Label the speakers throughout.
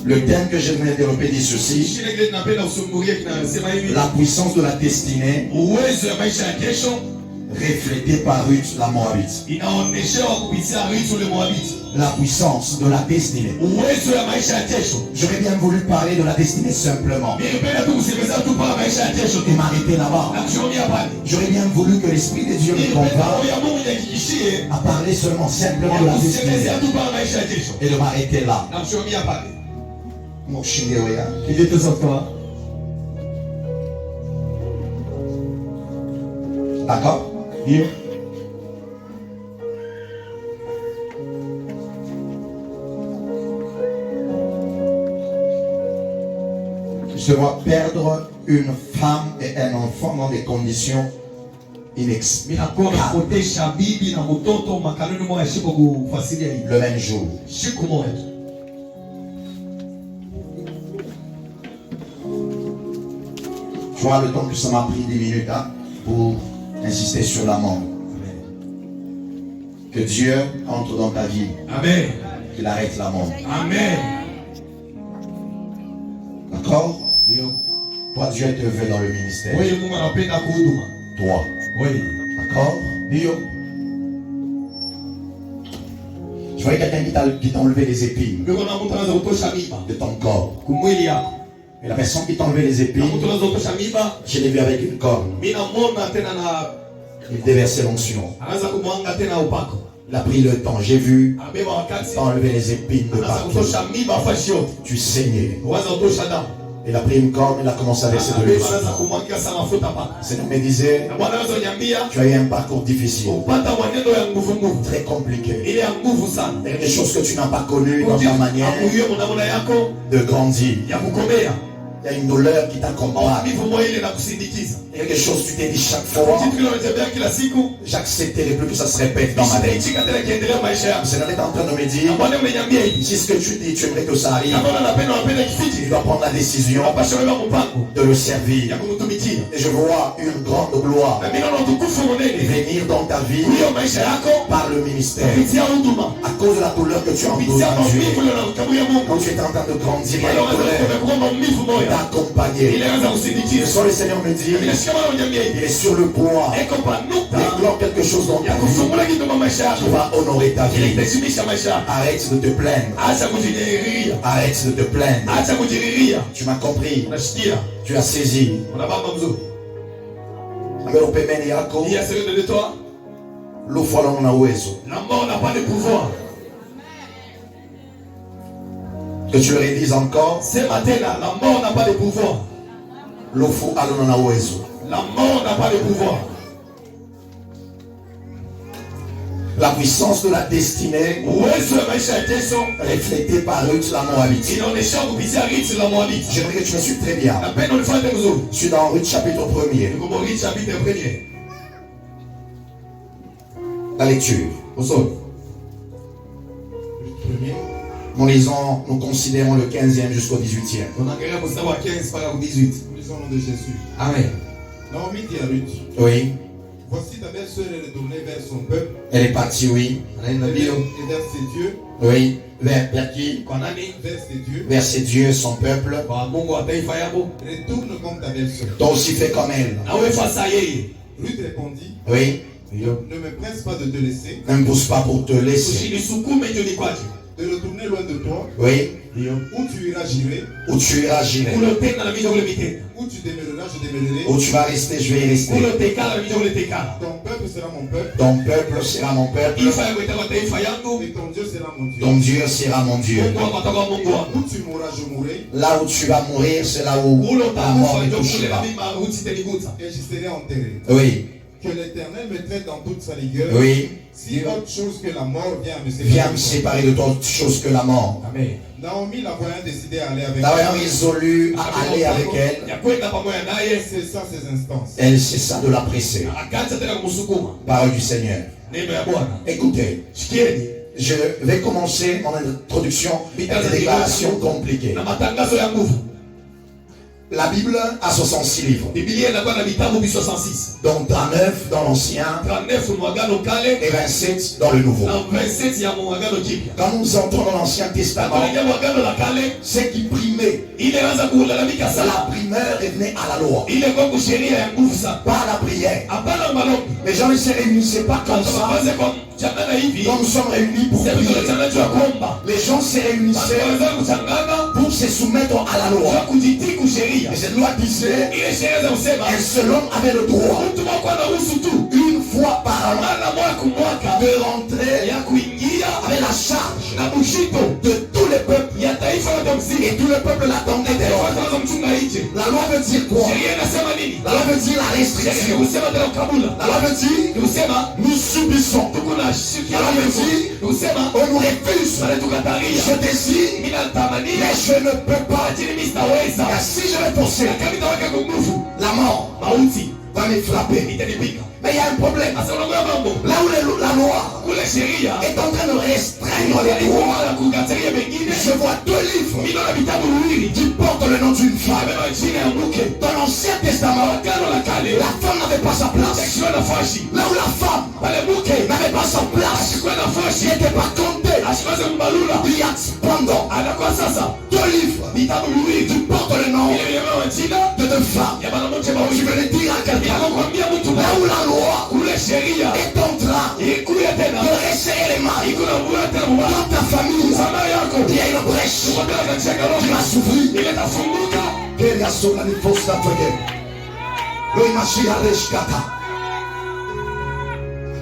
Speaker 1: Le thème que j'aimerais développer dit ceci: la puissance de la destinée reflétée par Ruth la Moabite. La puissance de la destinée. J'aurais bien voulu parler de la destinée simplement et m'arrêter là-bas. J'aurais bien voulu que l'Esprit de Dieu me convainc à parler simplement de la destinée et de m'arrêter là.
Speaker 2: Il était en toi.
Speaker 1: D'accord? Je vois perdre une femme et un enfant dans des conditions inexplicables. Le même jour. Tu vois le temps que ça m'a pris 10 minutes pour insister sur la mort. Que Dieu entre dans ta vie.
Speaker 2: Amen.
Speaker 1: Qu'il arrête la mort.
Speaker 2: Amen.
Speaker 1: D'accord? Toi, Dieu te veut dans le ministère. Toi.
Speaker 2: Oui.
Speaker 1: D'accord? Tu vois quelqu'un qui t'a enlevé les épines de ton corps. Et la personne qui t'a enlevé les épines, je l'ai vu avec une corne. Il déversait l'onction. Il a pris le temps. J'ai vu enlever les épines de partout. Tu saignais. Il a pris une corne, il a commencé à verser de l'huile. Le Seigneur me disait, tu as eu un parcours difficile, très compliqué. Il y a des choses que tu n'as pas connues dans ta manière de grandir. Il y a une douleur qui t'accompagne. Il y a quelque chose que tu t'es dit chaque fois. J'accepterai plus que ça se répète dans ma vie. Le Seigneur est en train de me dire, si ce que tu dis, tu aimerais que ça arrive, tu dois prendre la décision de le servir. Et je vois une grande gloire venir dans ta vie par le ministère. À cause de la douleur que tu as endurée, quand tu es en train de grandir, il y a une douleur d'accompagner. Le soir, le Seigneur me dit, il est sur le point d'éclore quelque chose dans ta vie qui va honorer ta vie. Arrête de te plaindre. Arrête de te plaindre. Tu m'as compris. Tu as saisi.
Speaker 2: La mort n'a pas de pouvoir.
Speaker 1: Que tu le redises encore.
Speaker 2: Ce matin-là, la mort n'a pas de pouvoir.
Speaker 1: La mort
Speaker 2: n'a pas de pouvoir.
Speaker 1: La puissance de la destinée reflétée par Ruth la Moabite. J'aimerais que tu me suives très bien. Je suis dans Ruth chapitre 1er. La lecture. Nous lisons, nous considérons le 15e jusqu'au 18e.
Speaker 2: Nous lisons le nom de Jésus.
Speaker 1: Amen.
Speaker 2: Naomi dit à Ruth.
Speaker 1: Oui.
Speaker 2: Voici ta belle-sœur est retournée vers son peuple.
Speaker 1: Elle est partie, oui.
Speaker 2: Et vers ses dieux.
Speaker 1: Oui. Vers qui?
Speaker 2: Vers ses dieux.
Speaker 1: Vers ses dieux, son peuple.
Speaker 2: Retourne comme ta belle-sœur.
Speaker 1: Toi aussi fais comme elle.
Speaker 2: Ruth répondit.
Speaker 1: Oui.
Speaker 2: Ne me presse pas de te laisser.
Speaker 1: Ne me pousse pas pour te laisser.
Speaker 2: De retourner loin de toi.
Speaker 1: Oui.
Speaker 2: Où tu iras, j'irai.
Speaker 1: Où tu iras, j'irai.
Speaker 2: Où tu demeureras, je demeurerai.
Speaker 1: Où tu vas rester, je vais y rester.
Speaker 2: Ton peuple sera mon peuple.
Speaker 1: Ton peuple sera mon peuple.
Speaker 2: Et ton Dieu sera mon Dieu.
Speaker 1: Ton Dieu sera mon Dieu.
Speaker 2: Où tu mourras, je mourrai.
Speaker 1: Là où tu vas mourir, c'est là où ta mort me touchera.
Speaker 2: Et je serai enterré.
Speaker 1: Oui.
Speaker 2: Que l'Éternel me traite dans toute sa rigueur.
Speaker 1: Oui.
Speaker 2: Si autre chose que la mort vient
Speaker 1: me séparer de toi, autre chose que la mort.
Speaker 2: Amen. Naomi, la voyant décidé à aller avec
Speaker 1: elle. La voyant résolue à aller avec elle.
Speaker 2: C'est ça ses instances.
Speaker 1: Elle cessa de la presser. Parole du Seigneur. Écoutez. Je vais commencer mon introduction avec des déclarations compliquées. La Bible a 66 livres.
Speaker 3: Biblia inakuwa na vitabu 66.
Speaker 1: Donc 39 dans l'Ancien
Speaker 3: 39 mwagano kale
Speaker 1: et 27 dans le Nouveau.
Speaker 3: na 27 ya mwagano jipya.
Speaker 1: Quand nous entrons dans l'Ancien Testament,
Speaker 3: Kwa mwagano la kale
Speaker 1: ce qui primait,
Speaker 3: ile anza kulalamika sana.
Speaker 1: la primeur revenait à la loi,
Speaker 3: Ile kwa kusheria ya nguvu sana.
Speaker 1: pas la prière.
Speaker 3: Hapana maombi.
Speaker 1: Les gens ne se réunissaient pas comme ça.
Speaker 3: Kwanza kwa changana hivi.
Speaker 1: Quand nous sommes réunis pour
Speaker 3: Sasa
Speaker 1: prier,
Speaker 3: tunachangana kuomba.
Speaker 1: les gens se réunissaient
Speaker 3: Kwanza kuchangana
Speaker 1: pour se soumettre à la
Speaker 3: kwa
Speaker 1: loi.
Speaker 3: kujitii kusheria.
Speaker 1: Et cette loi disait
Speaker 3: Ile sheria za usema
Speaker 1: qu'un seul homme avait le droit,
Speaker 3: mtu mmoja anahusu tu
Speaker 1: une fois par an,
Speaker 3: mara moja kumwaka
Speaker 1: de rentrer
Speaker 3: ya kuingia
Speaker 1: avec la charge
Speaker 3: na bushito
Speaker 1: de tous les peuples.
Speaker 3: ya taifa lote mzima.
Speaker 1: Et tout le peuple l'attendait dehors.
Speaker 3: Kwanza mchunga nje.
Speaker 1: La loi veut dire quoi?
Speaker 3: Sheria inasema nini?
Speaker 1: La loi veut dire la
Speaker 3: Sheria ni
Speaker 1: restriction.
Speaker 3: kusema tena kabula.
Speaker 1: La loi veut dire
Speaker 3: Ni kusema
Speaker 1: nous subissons.
Speaker 3: tuko na shirki
Speaker 1: La loi veut dire
Speaker 3: ni kusema
Speaker 1: on nous refuse.
Speaker 3: bale tukataria.
Speaker 1: Je désire,
Speaker 3: Mimi natamania
Speaker 1: mais je ne peux pas.
Speaker 3: lakini mimi sitaweza.
Speaker 1: Car si je vais forcer,
Speaker 3: Kama nitaweka nguvu
Speaker 1: la mort
Speaker 3: mauti
Speaker 1: va me frapper.
Speaker 3: itanipika.
Speaker 1: Mais il y a un problème.
Speaker 3: Sasa unaona mambo
Speaker 1: Là où la loi
Speaker 3: kule sheria
Speaker 1: est en train de restreindre les droits,
Speaker 3: na kukataria mengine.
Speaker 1: je vois deux livres
Speaker 3: Mimi naona vitabu viwili
Speaker 1: qui portent le nom d'une femme.
Speaker 3: ambayo jina ya mke.
Speaker 1: Dans l'Ancien Testament,
Speaker 3: Agano la kale
Speaker 1: la femme n'avait pas sa place.
Speaker 3: akiwa nafasi
Speaker 1: Là où la femme
Speaker 3: pale mke
Speaker 1: n'avait pas sa place,
Speaker 3: akiwa
Speaker 1: qui
Speaker 3: nafasi
Speaker 1: n'était pas comptée,
Speaker 3: asiweze kumbalula.
Speaker 1: il y a cependant
Speaker 3: Anakuwa sasa
Speaker 1: deux livres
Speaker 3: vitabu viwili
Speaker 1: qui portent le nom
Speaker 3: ile ile jina
Speaker 1: de deux femmes.
Speaker 3: ya mwanamke
Speaker 1: Je
Speaker 3: mawili.
Speaker 1: vais le dire à quelqu'un.
Speaker 3: Nakwambia mtu
Speaker 1: Là où la loi
Speaker 3: kule sheria
Speaker 1: est en train
Speaker 3: ikuya tena
Speaker 1: de resserrer les mailles,
Speaker 3: iko na mvua tena mbaya.
Speaker 1: dans ta famille,
Speaker 3: Sama yako
Speaker 1: il y a une brèche
Speaker 3: Wakati anacheka
Speaker 1: qui va
Speaker 3: roho
Speaker 1: s'ouvrir.
Speaker 3: ile tafunguka.
Speaker 1: Quelle est son anniversaire d'Afrique? Le Imachia Reshkata.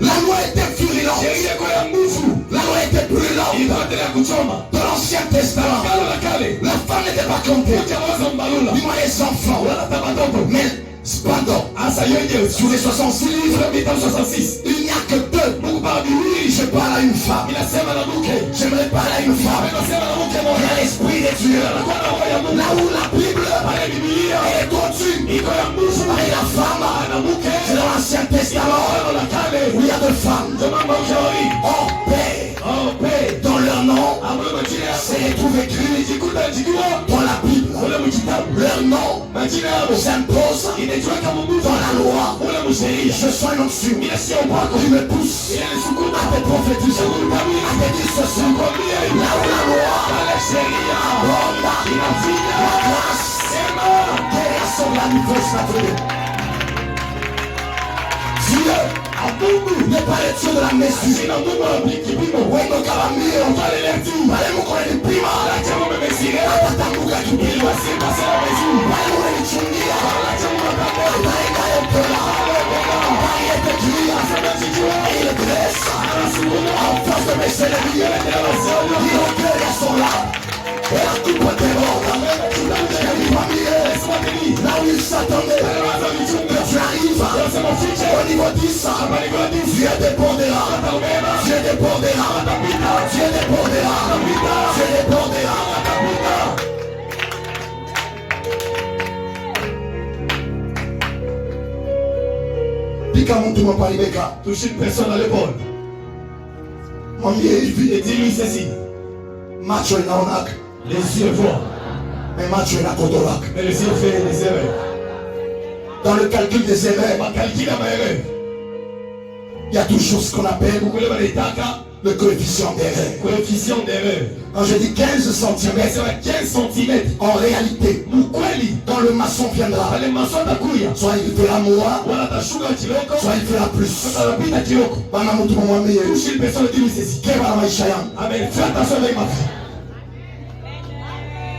Speaker 1: La loi était virulente.
Speaker 3: Sheria kwa ya nguvu
Speaker 1: La loi était brûlante.
Speaker 3: ilikuwa tena kuchoma.
Speaker 1: Dans l'Ancien Testament,
Speaker 3: Agano la kale
Speaker 1: la femme n'était pas comptée.
Speaker 3: mke anaweza kumbalula.
Speaker 1: Dis-moi les enfants.
Speaker 3: Wanataka watoto.
Speaker 1: Mais cependant,
Speaker 3: Asa yenyewe
Speaker 1: sur les 66 livres,
Speaker 3: Sur vitabu 66
Speaker 1: il n'y a que deux.
Speaker 3: Mungu baba viwili.
Speaker 1: Je parle à une femme.
Speaker 3: Inasema na mke.
Speaker 1: J'aimerais parler à une femme.
Speaker 3: Inasema na mke
Speaker 1: Il y
Speaker 3: mmoja.
Speaker 1: a l'Esprit de Dieu.
Speaker 3: Anakuwa na roho ya Mungu.
Speaker 1: Là où la Bible
Speaker 3: Pale Biblia
Speaker 1: est conçue.
Speaker 3: iko ya nguvu.
Speaker 1: Et la femme,
Speaker 3: Na mke
Speaker 1: c'est dans l'Ancien Testament
Speaker 3: agano la kale
Speaker 1: où il y a deux femmes.
Speaker 3: ndio mambo ya wawili.
Speaker 1: En paix.
Speaker 3: Oh, pe.
Speaker 1: Dans leur nom,
Speaker 3: Amwe majina yao.
Speaker 1: c'est retrouvé écrit
Speaker 3: Jikuta jikua.
Speaker 1: dans la Bible.
Speaker 3: Ule mkitabu.
Speaker 1: Leur nom
Speaker 3: Majina yao.
Speaker 1: s'impose
Speaker 3: Inajiweka Mungu
Speaker 1: dans la loi.
Speaker 3: ule msheria.
Speaker 1: Je sens une onction
Speaker 3: Ila sio upako.
Speaker 1: qui me pousse
Speaker 3: Ila nisukuma.
Speaker 1: à te prophétiser, à te dire ceci.
Speaker 3: Kwambia hivi.
Speaker 1: Là où la loi
Speaker 3: Pale sheria.
Speaker 1: ronda
Speaker 3: Inafinya.
Speaker 1: la grâce,
Speaker 3: Sema.
Speaker 1: quelle est son anniversaire? Dieu
Speaker 3: Mungu
Speaker 1: n'est pas le Dieu de la mesure.
Speaker 3: sina Mungu wa kipimo.
Speaker 1: Wendo kalamio,
Speaker 3: Pale leti.
Speaker 1: pale mko nilipima,
Speaker 3: Acha Mungu amesikia.
Speaker 1: atatanguka kidogo.
Speaker 3: Ili wasimba sana mezuri.
Speaker 1: Pale unanichungia,
Speaker 3: Acha Mungu akapenda.
Speaker 1: ataendaye mpela, pale yetekilia, il dresse en face de mes ennemis. Il recueille à son lard, et la coupe déborde. J'ai famille, là où il s'attendait, que tu arrives au niveau 10, Dieu débordera, Dieu débordera, Dieu débordera, Dieu débordera. Pika mtu mapalibeka,
Speaker 3: Touche une personne à l'épaule.
Speaker 1: mwambie hivi,
Speaker 3: Et dis-lui ceci.
Speaker 1: macho inaonaka,
Speaker 3: Les yeux voient,
Speaker 1: mais macho inakodolaka.
Speaker 3: mais les yeux font des erreurs.
Speaker 1: Dans le calcul des erreurs,
Speaker 3: Ma calcul à ma erreur.
Speaker 1: il y a toujours ce qu'on appelle
Speaker 3: Kule banaitaka
Speaker 1: le coefficient d'erreur.
Speaker 3: coefficient d'erreur.
Speaker 1: Quand je dis 15 cm,
Speaker 3: Imesema 15 cm.
Speaker 1: en réalité,
Speaker 3: Ukweli.
Speaker 1: quand le maçon viendra,
Speaker 3: Pale maso atakuya.
Speaker 1: soit il fera moins,
Speaker 3: Wala atashuka kiloko.
Speaker 1: soit il fera plus.
Speaker 3: Atapita kiloko.
Speaker 1: Bana mtu mwambie,
Speaker 3: Touche une personne et dis-lui ceci.
Speaker 1: keba na maisha yangu.
Speaker 3: Amen. Fais attention avec ma vie.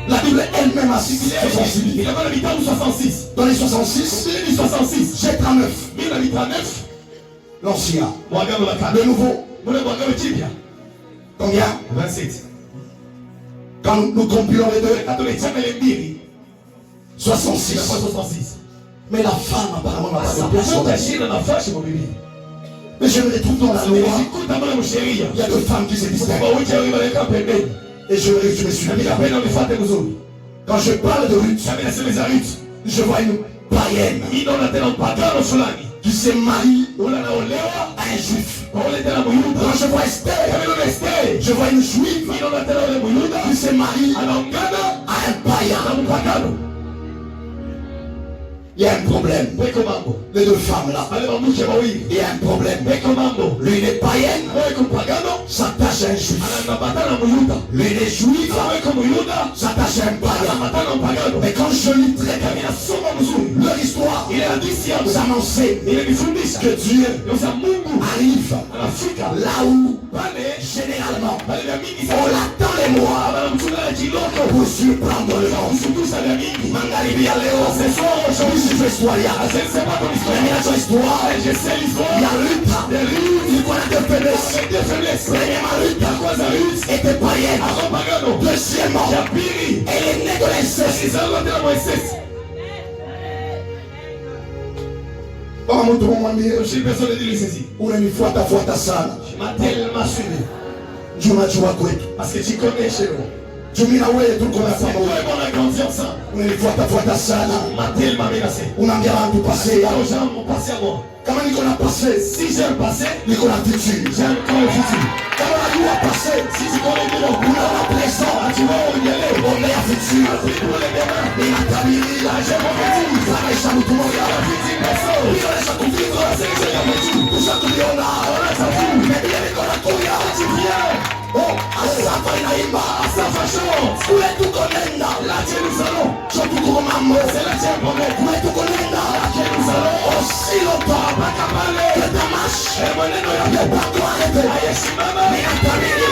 Speaker 1: La Bible elle-même a 66
Speaker 3: Il
Speaker 1: livres.
Speaker 3: a pas l'habitant 66.
Speaker 1: Dans les 66,
Speaker 3: Il dit 66.
Speaker 1: j'ai 39.
Speaker 3: 1000 habitants 9.
Speaker 1: L'ancien.
Speaker 3: Mwagano la kale.
Speaker 1: Le nouveau,
Speaker 3: Mule mwagano chipya.
Speaker 1: combien?
Speaker 3: 27.
Speaker 1: Quand nous compilons les deux,
Speaker 3: Kato le chama le mbili.
Speaker 1: 66.
Speaker 3: Inakuwa 66.
Speaker 1: Mais la femme apparemment n'a pas de
Speaker 3: Sababu
Speaker 1: place.
Speaker 3: shida nafasi mu Biblia.
Speaker 1: Mais je me retrouve dans la loi.
Speaker 3: Nikikuta mbele msheria.
Speaker 1: Il y a deux femmes qui se distinguent.
Speaker 3: Kwa wiki wewe baleka pembeni.
Speaker 1: Et je me suis
Speaker 3: Na
Speaker 1: mis à
Speaker 3: nikapenda unifuate mzuri.
Speaker 1: Quand je parle de Ruth,
Speaker 3: Kama nasema za Ruth.
Speaker 1: je vois une païenne
Speaker 3: Inaona tena mpagano fulani.
Speaker 1: qui se marie
Speaker 3: Ule anaolewa.
Speaker 1: à un juif.
Speaker 3: Kwa ule tena Muyuda.
Speaker 1: Quand je vois Esther,
Speaker 3: Kama ile Esther.
Speaker 1: je vois une juive
Speaker 3: Inaona tena ule Muyuda.
Speaker 1: qui se marie
Speaker 3: Anaungana
Speaker 1: à un
Speaker 3: na
Speaker 1: païen.
Speaker 3: mpagano.
Speaker 1: Il y a un problème. Les deux femmes là. Il y a un problème. Lui il est païen. S'attache à un juif. Lui il est juif. S'attache à un païen. Mais quand je lis très bien leur histoire, ça m'enseigne que Dieu arrive là où généralement on l'attend les mois pour surprendre le monde. Magharibi ya leo, je historia. Mais je sais l'histoire. Il y a lutte. Il y a deux faiblesses. Premièrement, lutte était païenne. Deuxièmement, elle est née de l'inceste. Mtu mwambie unanifuata sana. Unajua kwetu. Jumina wewe tuko na pamoja. Unanifuata sana. Unaambia watu passer. Kama niko na passer, si j'ai un passé, niko na futur. J'ai un futur. Kama najua passer, si tu connais bien le présent, tu vas où y aller. On est à futur. Ninatabiri, j'ai profétisé. Maisha mtu mmoja. Ninaonyesha kuvivre. Tushakuliona. Mais bien niko na kuya. Oh, Asafa inaimba. Asafa chante. Kule tuko nenda. La Jerusalem. Je tuko mambo. C'est la Jerusalem. Kule tuko nenda. La Jerusalem. Aussi longtemps. Que ta marche. Ne pas toi arrêter. Mais natabiri.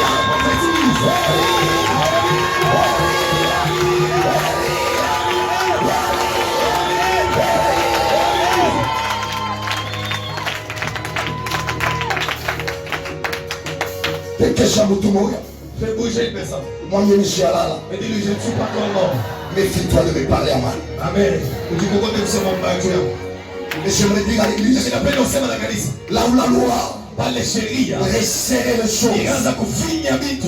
Speaker 1: Kesha mtu moja.
Speaker 3: Fais bouger une personne.
Speaker 1: Mwambie nishalala.
Speaker 3: Et dis-lui, je ne suis pas comme mort.
Speaker 1: Méfie-toi de me parler à mal.
Speaker 3: Amen.
Speaker 1: Et j'aimerais dire à l'église, là où la loi resserrer les choses,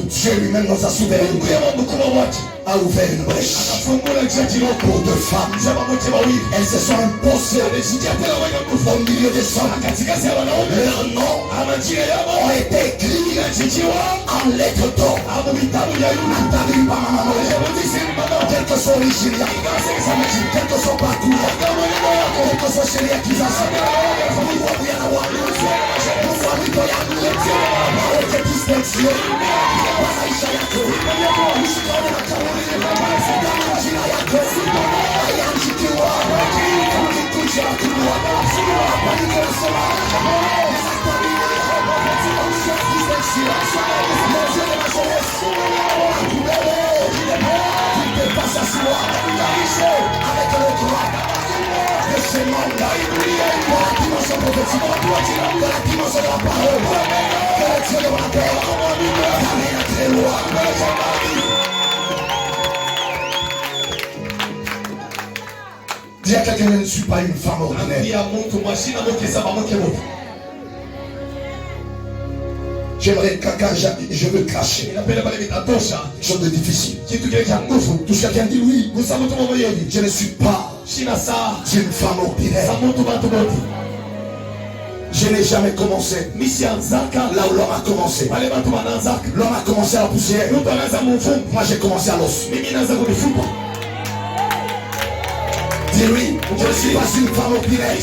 Speaker 1: Dieu lui-même dans sa souveraineté a ouvert une brèche pour deux femmes. Elles se sont imposées au milieu des hommes. Leurs noms ont été écrits en lettres d'or. Quel que soit l'origine, quel que soit parcours, quel que soit chez les accusations, avec le droit de ce monde, de la dimension prophétique, de la dimension de la parole, que le Dieu de la terre amène à très loin. Dis à quelqu'un, je ne suis pas une femme ordinaire. J'aimerais quand je veux cracher quelque chose de difficile. Tout chacun dit oui. Je ne suis pas une femme ordinaire. Je n'ai jamais commencé là où l'homme a commencé. L'homme a commencé à la poussière. Moi j'ai commencé à l'os. Dis oui, je ne suis pas une femme ordinaire.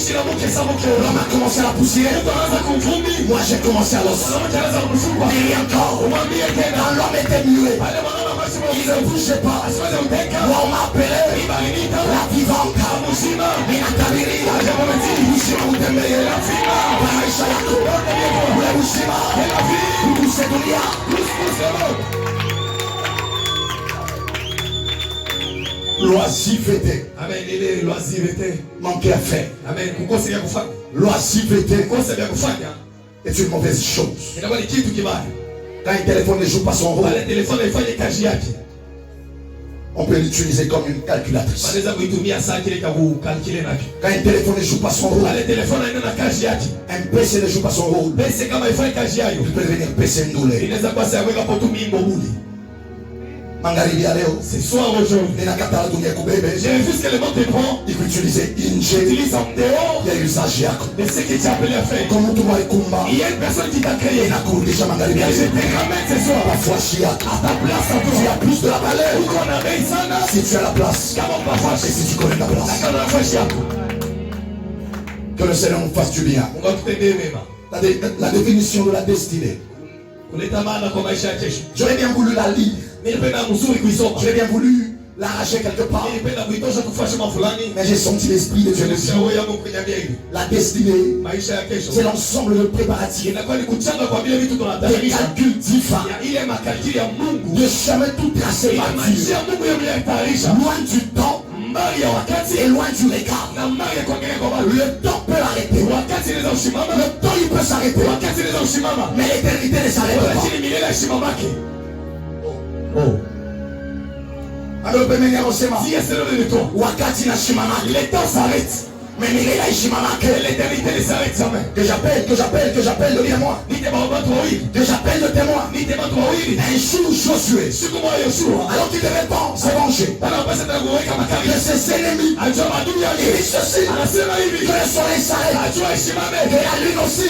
Speaker 1: L'homme a commencé à la poussière. Moi j'ai commencé à l'os. Et encore, quand l'homme était muet, il ne bougeait pas. Moi on m'a appelé la vivante. Mais la tabiri, Bushima Utembeye, Maisha yako, ule Bushima, Buse dunia. L'oisiveté.
Speaker 3: Amen. Il est l'oisiveté.
Speaker 1: Manquer à faire.
Speaker 3: Amen. Kukosa ya kufanya.
Speaker 1: L'oisiveté.
Speaker 3: Kukosa ya kufanya.
Speaker 1: est une mauvaise chose.
Speaker 3: Inakuwa ni kitu kibaya.
Speaker 1: Quand un téléphone ne joue pas son rôle,
Speaker 3: le téléphone haifanye kazi yake.
Speaker 1: On peut l'utiliser comme une calculatrice.
Speaker 3: Wanaweza kuitumia saa kile kwa kukalkile nacho.
Speaker 1: Quand un téléphone ne joue pas son rôle,
Speaker 3: le téléphone haina na kazi yake.
Speaker 1: Un PC ne joue pas son rôle.
Speaker 3: PC kama haifanye kazi yake,
Speaker 1: il peut devenir PC ndule.
Speaker 3: Inaweza kuwa sasa weka poto mimbo buli.
Speaker 1: Magharibi ya leo,
Speaker 3: ce soir aujourd'hui,
Speaker 1: ninakataa dunia kubebe.
Speaker 3: J'ai vu ce que le monde te prend.
Speaker 1: Il faut utiliser inje.
Speaker 3: Utilise en dehors.
Speaker 1: Il y a usage yako.
Speaker 3: De ce que tu as appelé à faire.
Speaker 1: Comme tu vois kumba.
Speaker 3: Il y a une personne qui t'a créé.
Speaker 1: Inakurudisha magharibi ya leo.
Speaker 3: Je te ramène ce soir.
Speaker 1: Parfois yako.
Speaker 3: À ta place, à toi.
Speaker 1: Tu as plus de la valeur.
Speaker 3: Si tu as la place.
Speaker 1: Si tu as la place.
Speaker 3: Comment pas fâcher
Speaker 1: si tu connais la place.
Speaker 3: La place yako.
Speaker 1: Que le Seigneur nous fasse du bien. La définition de la destinée. J'aurais bien voulu la lire. J'aurais bien voulu l'arracher quelque part. Mais j'ai senti l'esprit de Dieu. La destinée, c'est l'ensemble de préparatifs. Des calculs divins. De chemin tout tracé par Dieu. Loin du temps et loin du regard. Le temps peut arrêter. Le temps il peut s'arrêter. Mais l'éternité ne s'arrête pas. Oh. Alors, les temps s'arrêtent. Mais l'éternité ne s'arrête jamais. Que j'appelle de témoin. Que j'appelle de témoin. Un jour Josué, alors qu'il devait pas se venger de ses ennemis, il dit ceci: que le soleil s'arrête, que la lune aussi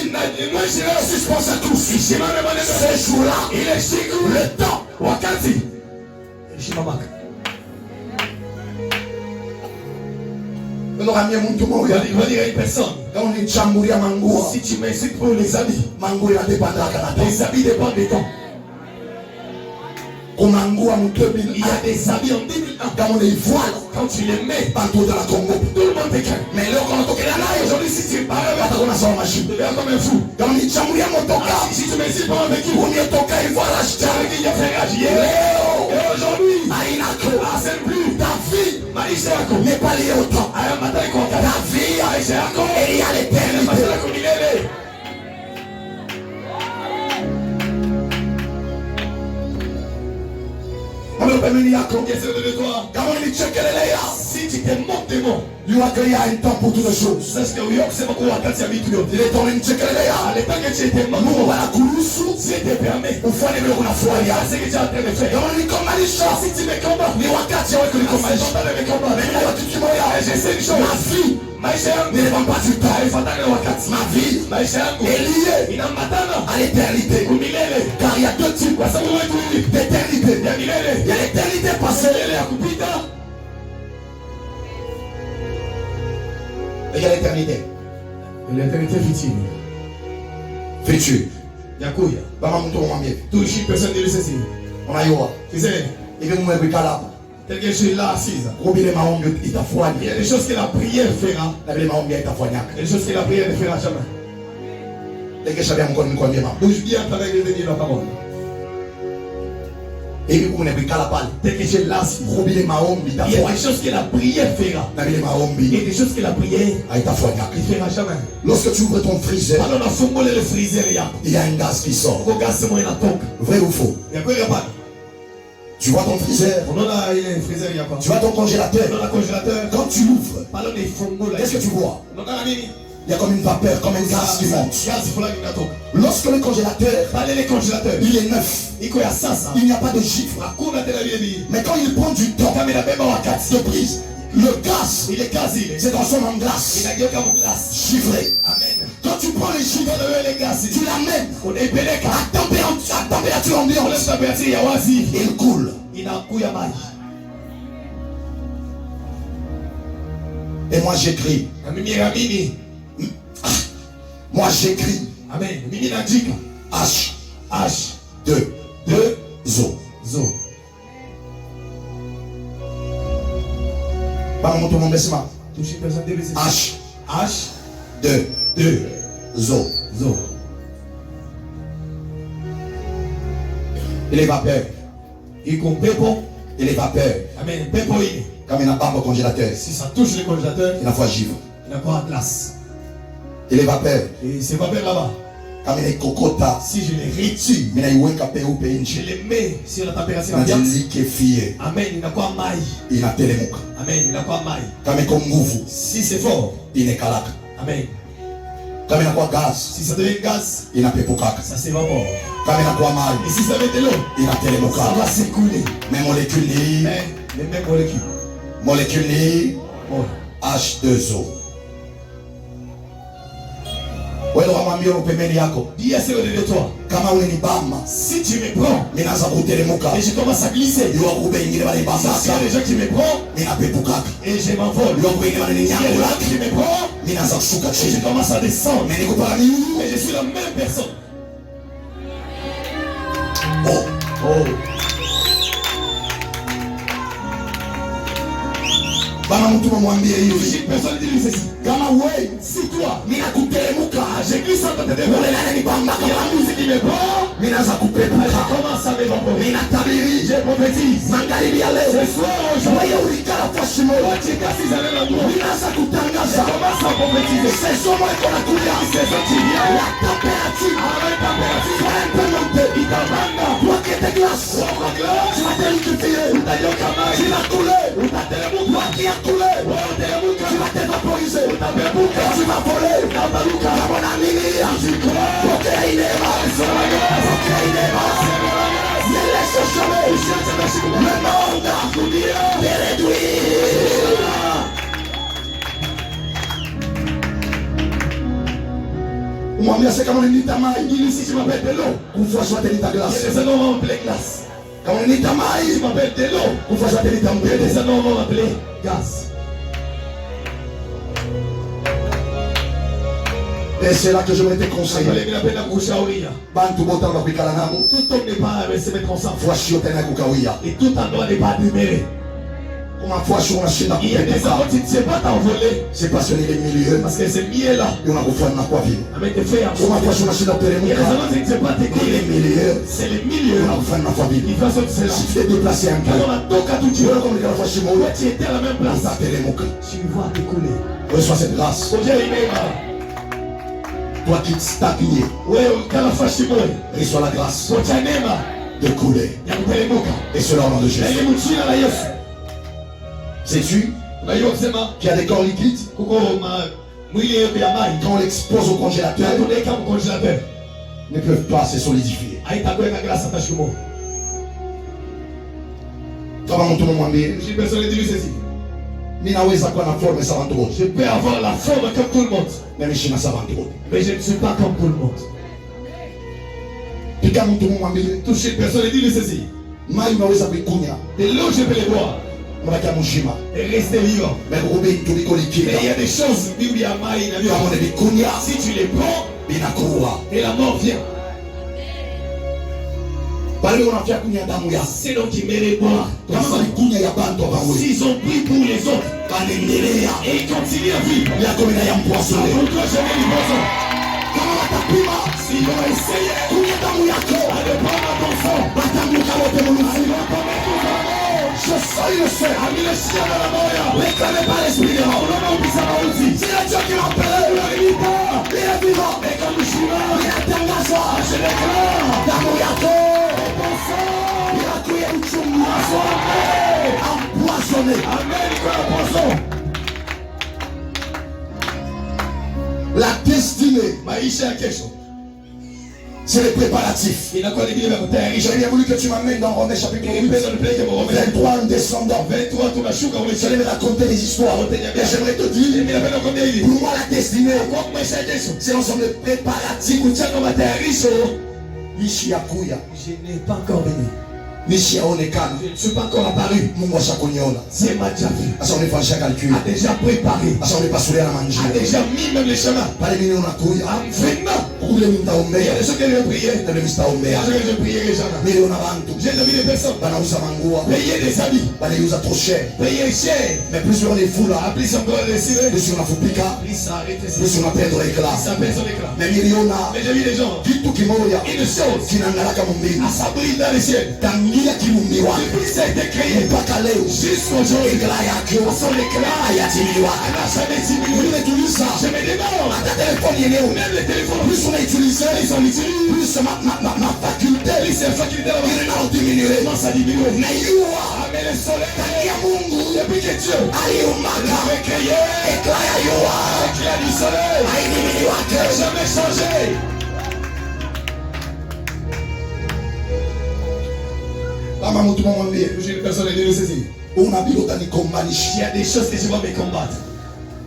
Speaker 1: suspend sa course. Ce jour-là, le temps on aura mis mon tour. Il va dire à une personne: quand on est chambouré à Mangoua, si tu m'incites pour les habits, Mangoua dépendra de Canada. Les habits dépendent de temps. Au Mangoua, en 2001, il y a des habits en 2001. Quand on les voit, quand tu les mets partout dans la Congo, tout le monde est calme. Mais là, quand on est là, aujourd'hui, si tu parles, on a son machine. Tu deviens comme un fou. Quand on est chambouré à mon toka, si tu m'incites pas avec qui, on est toka, il voit la chita. Il y a fait réagir. Et aujourd'hui, c'est plus ta vie. N'est pas lié au temps. La vie est liée à l'éternité. Si tu te montes des mots, il y a un temps pour toutes les choses. Il est temps de checker les gars. Nous, on va la coulousse. Si tu permets, on fait les murs, on a foi. C'est ce que tu es en train de faire. Si tu me combats, les wakati, on va combattre. J'essaie une chose. Ma vie ne dépend pas du temps. Ma vie est liée à l'éternité. Car il y a deux types d'éternité. Il y a l'éternité passée et il y a l'éternité.
Speaker 3: L'éternité future.
Speaker 1: Futur.
Speaker 3: Yakuya. Touche personne de ceci.
Speaker 1: On a eu.
Speaker 3: Tu sais,
Speaker 1: Il vient nous mettre là.
Speaker 3: tel que je suis là assise.
Speaker 1: Il
Speaker 3: y a des choses que la prière fera. Il y a des choses que la prière ne fera jamais. Bouge bien avec les bénis de la parole. Tel que je suis là assise. Il y a des choses que la prière fera. Il y a des choses que la prière ne fera jamais.
Speaker 1: Lorsque tu ouvres ton freezer,
Speaker 3: Alors, on a fourmolé le freezer.
Speaker 1: il y a un gaz qui sort.
Speaker 3: Le gaz, c'est moi, il y a un
Speaker 1: Vrai ou faux?
Speaker 3: Il y a quoi, il y a pas.
Speaker 1: Tu vois ton freezer,
Speaker 3: On a un freezer, il y a pas.
Speaker 1: tu vois ton congélateur.
Speaker 3: On a un congélateur.
Speaker 1: Quand tu l'ouvres,
Speaker 3: Parlons des fourmoles.
Speaker 1: qu'est-ce que tu vois?
Speaker 3: On a un mini.
Speaker 1: Il y a comme une vapeur, comme un gaz qui monte.
Speaker 3: Gaz, il faut la minato.
Speaker 1: Lorsque le congélateur,
Speaker 3: Parlez les congélateurs.
Speaker 1: il est neuf,
Speaker 3: Il y a ça.
Speaker 1: il n'y a pas de gifle. Mais quand il prend du temps de prise, le gaz,
Speaker 3: Il est quasi.
Speaker 1: c'est transformé en glace,
Speaker 3: Il a gueule comme glace.
Speaker 1: givré.
Speaker 3: Amen.
Speaker 1: Quand tu prends les gifles,
Speaker 3: Les gaz,
Speaker 1: tu l'amènes
Speaker 3: on est peleka.
Speaker 1: à température
Speaker 3: On
Speaker 1: ambiante,
Speaker 3: laisse la personne, il y a oasi.
Speaker 1: il coule.
Speaker 3: Il a un coup, il y a maille.
Speaker 1: Et moi j'écris,
Speaker 3: Mimi Ramini.
Speaker 1: moi j'écris
Speaker 3: Amen. Mimi Nadjika.
Speaker 1: H,
Speaker 3: H.
Speaker 1: 2,
Speaker 3: 2.
Speaker 1: zo.
Speaker 3: Zo.
Speaker 1: Pas mon tour, mon baissement.
Speaker 3: Touche une personne de
Speaker 1: H,
Speaker 3: H.
Speaker 1: 2,
Speaker 3: 2.
Speaker 1: zo.
Speaker 3: Zo.
Speaker 1: Et les vapeurs,
Speaker 3: Il compte Pepo.
Speaker 1: et les vapeurs,
Speaker 3: Amen. Pepo, il.
Speaker 1: comme il n'a pas au congélateur,
Speaker 3: Si ça touche le congélateur,
Speaker 1: il a fois givre.
Speaker 3: il a quoi à glace.
Speaker 1: Et les vapeurs,
Speaker 3: Et c'est pas bien là-bas.
Speaker 1: comme il est cocota,
Speaker 3: Si je les retire,
Speaker 1: il a eu un capé ou
Speaker 3: je
Speaker 1: péinchi,
Speaker 3: les mets sur la température
Speaker 1: il a
Speaker 3: ambiante.
Speaker 1: dit liquéfié,
Speaker 3: Amen. Il a quoi maille.
Speaker 1: il a télémouk.
Speaker 3: Amen. Il a quoi maille.
Speaker 1: Comme il est comme ngouvu,
Speaker 3: Si c'est fort.
Speaker 1: il est kalak.
Speaker 3: Amen.
Speaker 1: Comme il a quoi gaz,
Speaker 3: Si ça devient gaz,
Speaker 1: il a pépokak.
Speaker 3: ça s'évapore.
Speaker 1: Comme il a quoi mal,
Speaker 3: Et si ça devient de l'eau,
Speaker 1: il a
Speaker 3: ça
Speaker 1: télémoukak.
Speaker 3: va s'écouler.
Speaker 1: Mais molécule li,
Speaker 3: Mais les mêmes molécules.
Speaker 1: molécule li,
Speaker 3: Bon.
Speaker 1: H2O.
Speaker 3: wewe wamwambia upembeni yako,
Speaker 4: dis à ceux de toi,
Speaker 3: kama unanibamba
Speaker 4: si tu me prends,
Speaker 3: mimi naanza kuteremka,
Speaker 4: et je commence à glisser,
Speaker 3: yua kube ingine bali
Speaker 4: parce qu'il y a
Speaker 3: bamba
Speaker 4: des gens qui me prennent,
Speaker 3: mimi napepuka,
Speaker 4: et je m'envole.
Speaker 3: yua kube ingine bali
Speaker 4: Il y a des
Speaker 3: nyangula,
Speaker 4: gens qui me prennent,
Speaker 3: mimi naanza kushuka
Speaker 4: et je
Speaker 3: chini,
Speaker 4: commence à descendre.
Speaker 3: mimi niko para mimi.
Speaker 4: Mais je suis la même personne.
Speaker 3: Oh,
Speaker 4: Oh.
Speaker 3: bana mtu mwambie hivi,
Speaker 4: Une personne dit lui ceci.
Speaker 3: kama wewe
Speaker 4: Si toi,
Speaker 3: mimi nakuteremka,
Speaker 4: je glisse entre tes deux
Speaker 3: wewe
Speaker 4: mains,
Speaker 3: nani bamba
Speaker 4: il y a la
Speaker 3: kama
Speaker 4: musique qui me prend,
Speaker 3: mimi naanza
Speaker 4: je
Speaker 3: kupepuka,
Speaker 4: commence à m'évaporer.
Speaker 3: mimi natabiri,
Speaker 4: Je prophétise.
Speaker 3: magharibi ya
Speaker 4: Ce
Speaker 3: leo
Speaker 4: soir, aujourd'hui,
Speaker 3: wewe ulikala kwa shimo,
Speaker 4: toi tu es assis à un endroit.
Speaker 3: mimi naanza
Speaker 4: Je
Speaker 3: kutangaza
Speaker 4: commence à prophétiser.
Speaker 3: saison iko nakuja,
Speaker 4: Saison qui vient,
Speaker 3: la température
Speaker 4: à la température,
Speaker 3: va un peu monter,
Speaker 4: il t'abandonne.
Speaker 3: toi qui es glace, tu vas t'électrifier,
Speaker 4: Utayoka
Speaker 3: tu
Speaker 4: maji,
Speaker 3: vas couler,
Speaker 4: utateremka,
Speaker 3: toi qui as coulé,
Speaker 4: utateremka,
Speaker 3: tu vas t'évaporiser,
Speaker 4: utapepuka,
Speaker 3: tu vas voler,
Speaker 4: utabaruka.
Speaker 3: kama na nini, pokea inema, pokea inema, ne laisse jamais le monde te réduire. Umwambia sasa, kama unanita maji,
Speaker 4: Dis-lui si tu m'appelles de l'eau,
Speaker 3: kufuashwa tenita
Speaker 4: il y a
Speaker 3: glace,
Speaker 4: des noms appelés glace.
Speaker 3: kama unanita
Speaker 4: Si tu
Speaker 3: maji,
Speaker 4: m'appelles de l'eau,
Speaker 3: kufuashwa tenita
Speaker 4: il y a
Speaker 3: mbele.
Speaker 4: des noms appelés gaz.
Speaker 3: Et c'est là que je vais te
Speaker 4: Vous
Speaker 3: conseiller.
Speaker 4: allez me l'appeler la kushauri.
Speaker 3: Bantu bote wanakuikala nabo,
Speaker 4: Tout homme n'est pas à se mettre ensemble.
Speaker 3: fuashio tena kukawia.
Speaker 4: Et tout endroit n'est pas admiré.
Speaker 3: Kama fuashio unashinda
Speaker 4: Il y a des
Speaker 3: kupepuka,
Speaker 4: endroits où tu ne sais pas t'envoler.
Speaker 3: c'est parce que ni le milieu
Speaker 4: Parce que c'est mieux là.
Speaker 3: unakufanya kwa vile.
Speaker 4: Avec tes frères.
Speaker 3: Kama fuashio unashinda
Speaker 4: Il y a des
Speaker 3: kuteremka,
Speaker 4: endroits où tu ne sais pas
Speaker 3: ni le
Speaker 4: t'écrire.
Speaker 3: milieu
Speaker 4: C'est le milieu.
Speaker 3: unakufanya kwa vile.
Speaker 4: Il fait sortir cela.
Speaker 3: Si tu te déplaces un peu,
Speaker 4: Quand on a tout qu'à tout dire,
Speaker 3: wewe kama ulikala fuashio
Speaker 4: toi
Speaker 3: moja,
Speaker 4: tu étais à la même place.
Speaker 3: utateremka.
Speaker 4: Tu vas t'écouler.
Speaker 3: Reçois cette grâce.
Speaker 4: Aujourd'hui, il est là.
Speaker 3: Toi qui stagnes,
Speaker 4: Ouais, quand la fâche moi.
Speaker 3: reçois la grâce
Speaker 4: So cha neema
Speaker 3: de couler.
Speaker 4: ya kuteremka.
Speaker 3: Et cela au nom de
Speaker 4: Na
Speaker 3: Jésus.
Speaker 4: ile mchina la Yesu.
Speaker 3: Sais-tu
Speaker 4: Unajua kusema
Speaker 3: qu'il y a des corps liquides,
Speaker 4: kuko mwili yetu ya maji.
Speaker 3: quand on l'expose au congélateur,
Speaker 4: Tunaweka mcongelateur.
Speaker 3: ne peuvent pas se solidifier.
Speaker 4: Haitakuweka grasa hata siku moja.
Speaker 3: Kama mtu mwambie,
Speaker 4: J'ai personne dit lui ceci.
Speaker 3: mimi naweza kuwa na forme sawa watu wote,
Speaker 4: Je peux avoir la forme comme tout le monde.
Speaker 3: mimi sina sawa watu wote.
Speaker 4: Mais je ne suis pas comme tout le monde.
Speaker 3: Pika mtu mwambie,
Speaker 4: Toucher une personne et dit lui ceci.
Speaker 3: maji unaweza kuikunya,
Speaker 4: De l'eau je peux les boire.
Speaker 3: mabaki mshima.
Speaker 4: Et rester vivant.
Speaker 3: Mais kurubi tuliko
Speaker 4: Mais il y
Speaker 3: liquide.
Speaker 4: a des choses, Bible ya mai na
Speaker 3: Kama
Speaker 4: vyo.
Speaker 3: unavikunya,
Speaker 4: Si tu les prends,
Speaker 3: binakuwa.
Speaker 4: et la mort vient.
Speaker 3: Bali unafia kunya damu ya.
Speaker 4: C'est donc qui mérite boire.
Speaker 3: Kama unikunya ya bantu abawe.
Speaker 4: S'ils ont pris pour les autres,
Speaker 3: Banendelea.
Speaker 4: et ils continuent à vivre.
Speaker 3: Yako mina ya mpwasule.
Speaker 4: Pourquoi jamais ils vont ça?
Speaker 3: Kama watapima,
Speaker 4: S'ils vont essayer
Speaker 3: kunya damu yako.
Speaker 4: de prendre ton sang,
Speaker 3: Batanguka wote mulufu.
Speaker 4: je sais le seul. Ami le chien de la mort.
Speaker 3: Réclamez pas l'esprit de mort.
Speaker 4: On a oublié ça aussi.
Speaker 3: C'est le Dieu qui m'appelle. Il est vivant.
Speaker 4: Et comme je suis là,
Speaker 3: Il atangaza.
Speaker 4: je déclare.
Speaker 3: Damu yako. Inakuya uchungu. Empoisonné.
Speaker 4: Amen, quoi la poisson.
Speaker 3: La destinée,
Speaker 4: Maisha ya kesho.
Speaker 3: c'est les préparatifs.
Speaker 4: Inakuwa ni vile vya kutayarisha.
Speaker 3: J'ai bien voulu que tu m'amènes dans Romains chapitre 8,
Speaker 4: Nipenda nipeleke Warumi
Speaker 3: 23 en descendant.
Speaker 4: 23 tunashuka
Speaker 3: J'allais me raconter des histoires. Et j'aimerais te dire,
Speaker 4: Mimi napenda kuambia hivi.
Speaker 3: pour moi la destinée,
Speaker 4: Kwa maisha ya kesho.
Speaker 3: c'est l'ensemble de préparatifs.
Speaker 4: Mchana wa matayarisho.
Speaker 3: Nishi ya kuya,
Speaker 4: Je n'ai pas encore venu.
Speaker 3: nishi ya onekana.
Speaker 4: Je ne suis pas encore apparu.
Speaker 3: Mungu ashakuniona.
Speaker 4: C'est m'a déjà vu.
Speaker 3: Sasa unifanyisha calcul.
Speaker 4: A déjà préparé.
Speaker 3: Sasa unipasulia na
Speaker 4: A
Speaker 3: manjia.
Speaker 4: déjà mis même les chemins.
Speaker 3: Pale mimi unakuya.
Speaker 4: Vraiment.
Speaker 3: Kule mimi
Speaker 4: Il y a
Speaker 3: nitaombea.
Speaker 4: des gens qui ont prié.
Speaker 3: Ndio mimi
Speaker 4: Il y
Speaker 3: sitaombea.
Speaker 4: a des gens qui ont prié les gens.
Speaker 3: Miliona bantu.
Speaker 4: J'ai vu des personnes
Speaker 3: Banauza mangua.
Speaker 4: payer des habits.
Speaker 3: Banaiuza trop cher.
Speaker 4: Payer cher.
Speaker 3: Mais plus on est fou là,
Speaker 4: Plus encore réciré.
Speaker 3: plus unafupika,
Speaker 4: Plus ça arrête.
Speaker 3: plus unapendwa
Speaker 4: Plus
Speaker 3: éclat.
Speaker 4: ça perd son éclat.
Speaker 3: Mais miliona
Speaker 4: Mais j'ai vu des gens.
Speaker 3: kitu kimoja
Speaker 4: Une chose.
Speaker 3: kinaangalaka mumbili
Speaker 4: À s'abrir dans les ciels.
Speaker 3: tangia kiumbiwa
Speaker 4: Depuis ça a été créé.
Speaker 3: mpaka leo
Speaker 4: Jusqu'aujourd'hui.
Speaker 3: ekla yake
Speaker 4: Son éclat.
Speaker 3: hayatiliwa.
Speaker 4: Elle n'a jamais diminué.
Speaker 3: Umetuliza
Speaker 4: Je me demande.
Speaker 3: hata telefoni yenyewe,
Speaker 4: Même les téléphones.
Speaker 3: plus unaitiliza
Speaker 4: Ils ont utilisé.
Speaker 3: plus ma faculté
Speaker 4: Plus c'est faculté là-bas.
Speaker 3: inayodiminuer
Speaker 4: Comment ça diminue?
Speaker 3: naiua
Speaker 4: Mais le soleil.
Speaker 3: tangia Mungu
Speaker 4: Depuis que Dieu
Speaker 3: aliumaka
Speaker 4: avait créé.
Speaker 3: ekla ya yua
Speaker 4: L'éclat du soleil.
Speaker 3: haidiminiwake.
Speaker 4: N'a jamais changé.
Speaker 3: Kama mtu mwambie
Speaker 4: J'ai une personne qui le saisit.
Speaker 3: unabidi utanikombanisha
Speaker 4: Il y a des choses que je vais me combattre.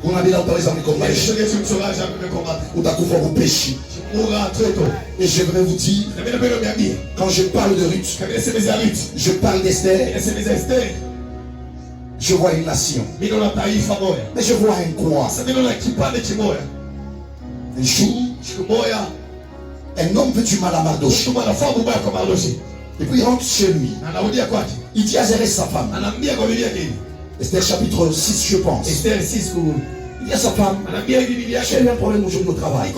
Speaker 3: kuna bila utaweza mnikomba.
Speaker 1: Je sais que tu ne sauras jamais me combattre.
Speaker 3: Utakufa kwa péché.
Speaker 1: Tu mourras très tôt.
Speaker 3: Et j'aimerais vous dire, quand je parle de Ruth, je parle d'Esther, je vois une nation. Mais je vois un quoi. Un jour, un homme veut du mal à Mardochée. Et puis il rentre chez lui. Il dit à Zérès sa femme. Esther chapitre 6 je pense. Il dit à sa femme, j'ai eu un problème aujourd'hui au travail.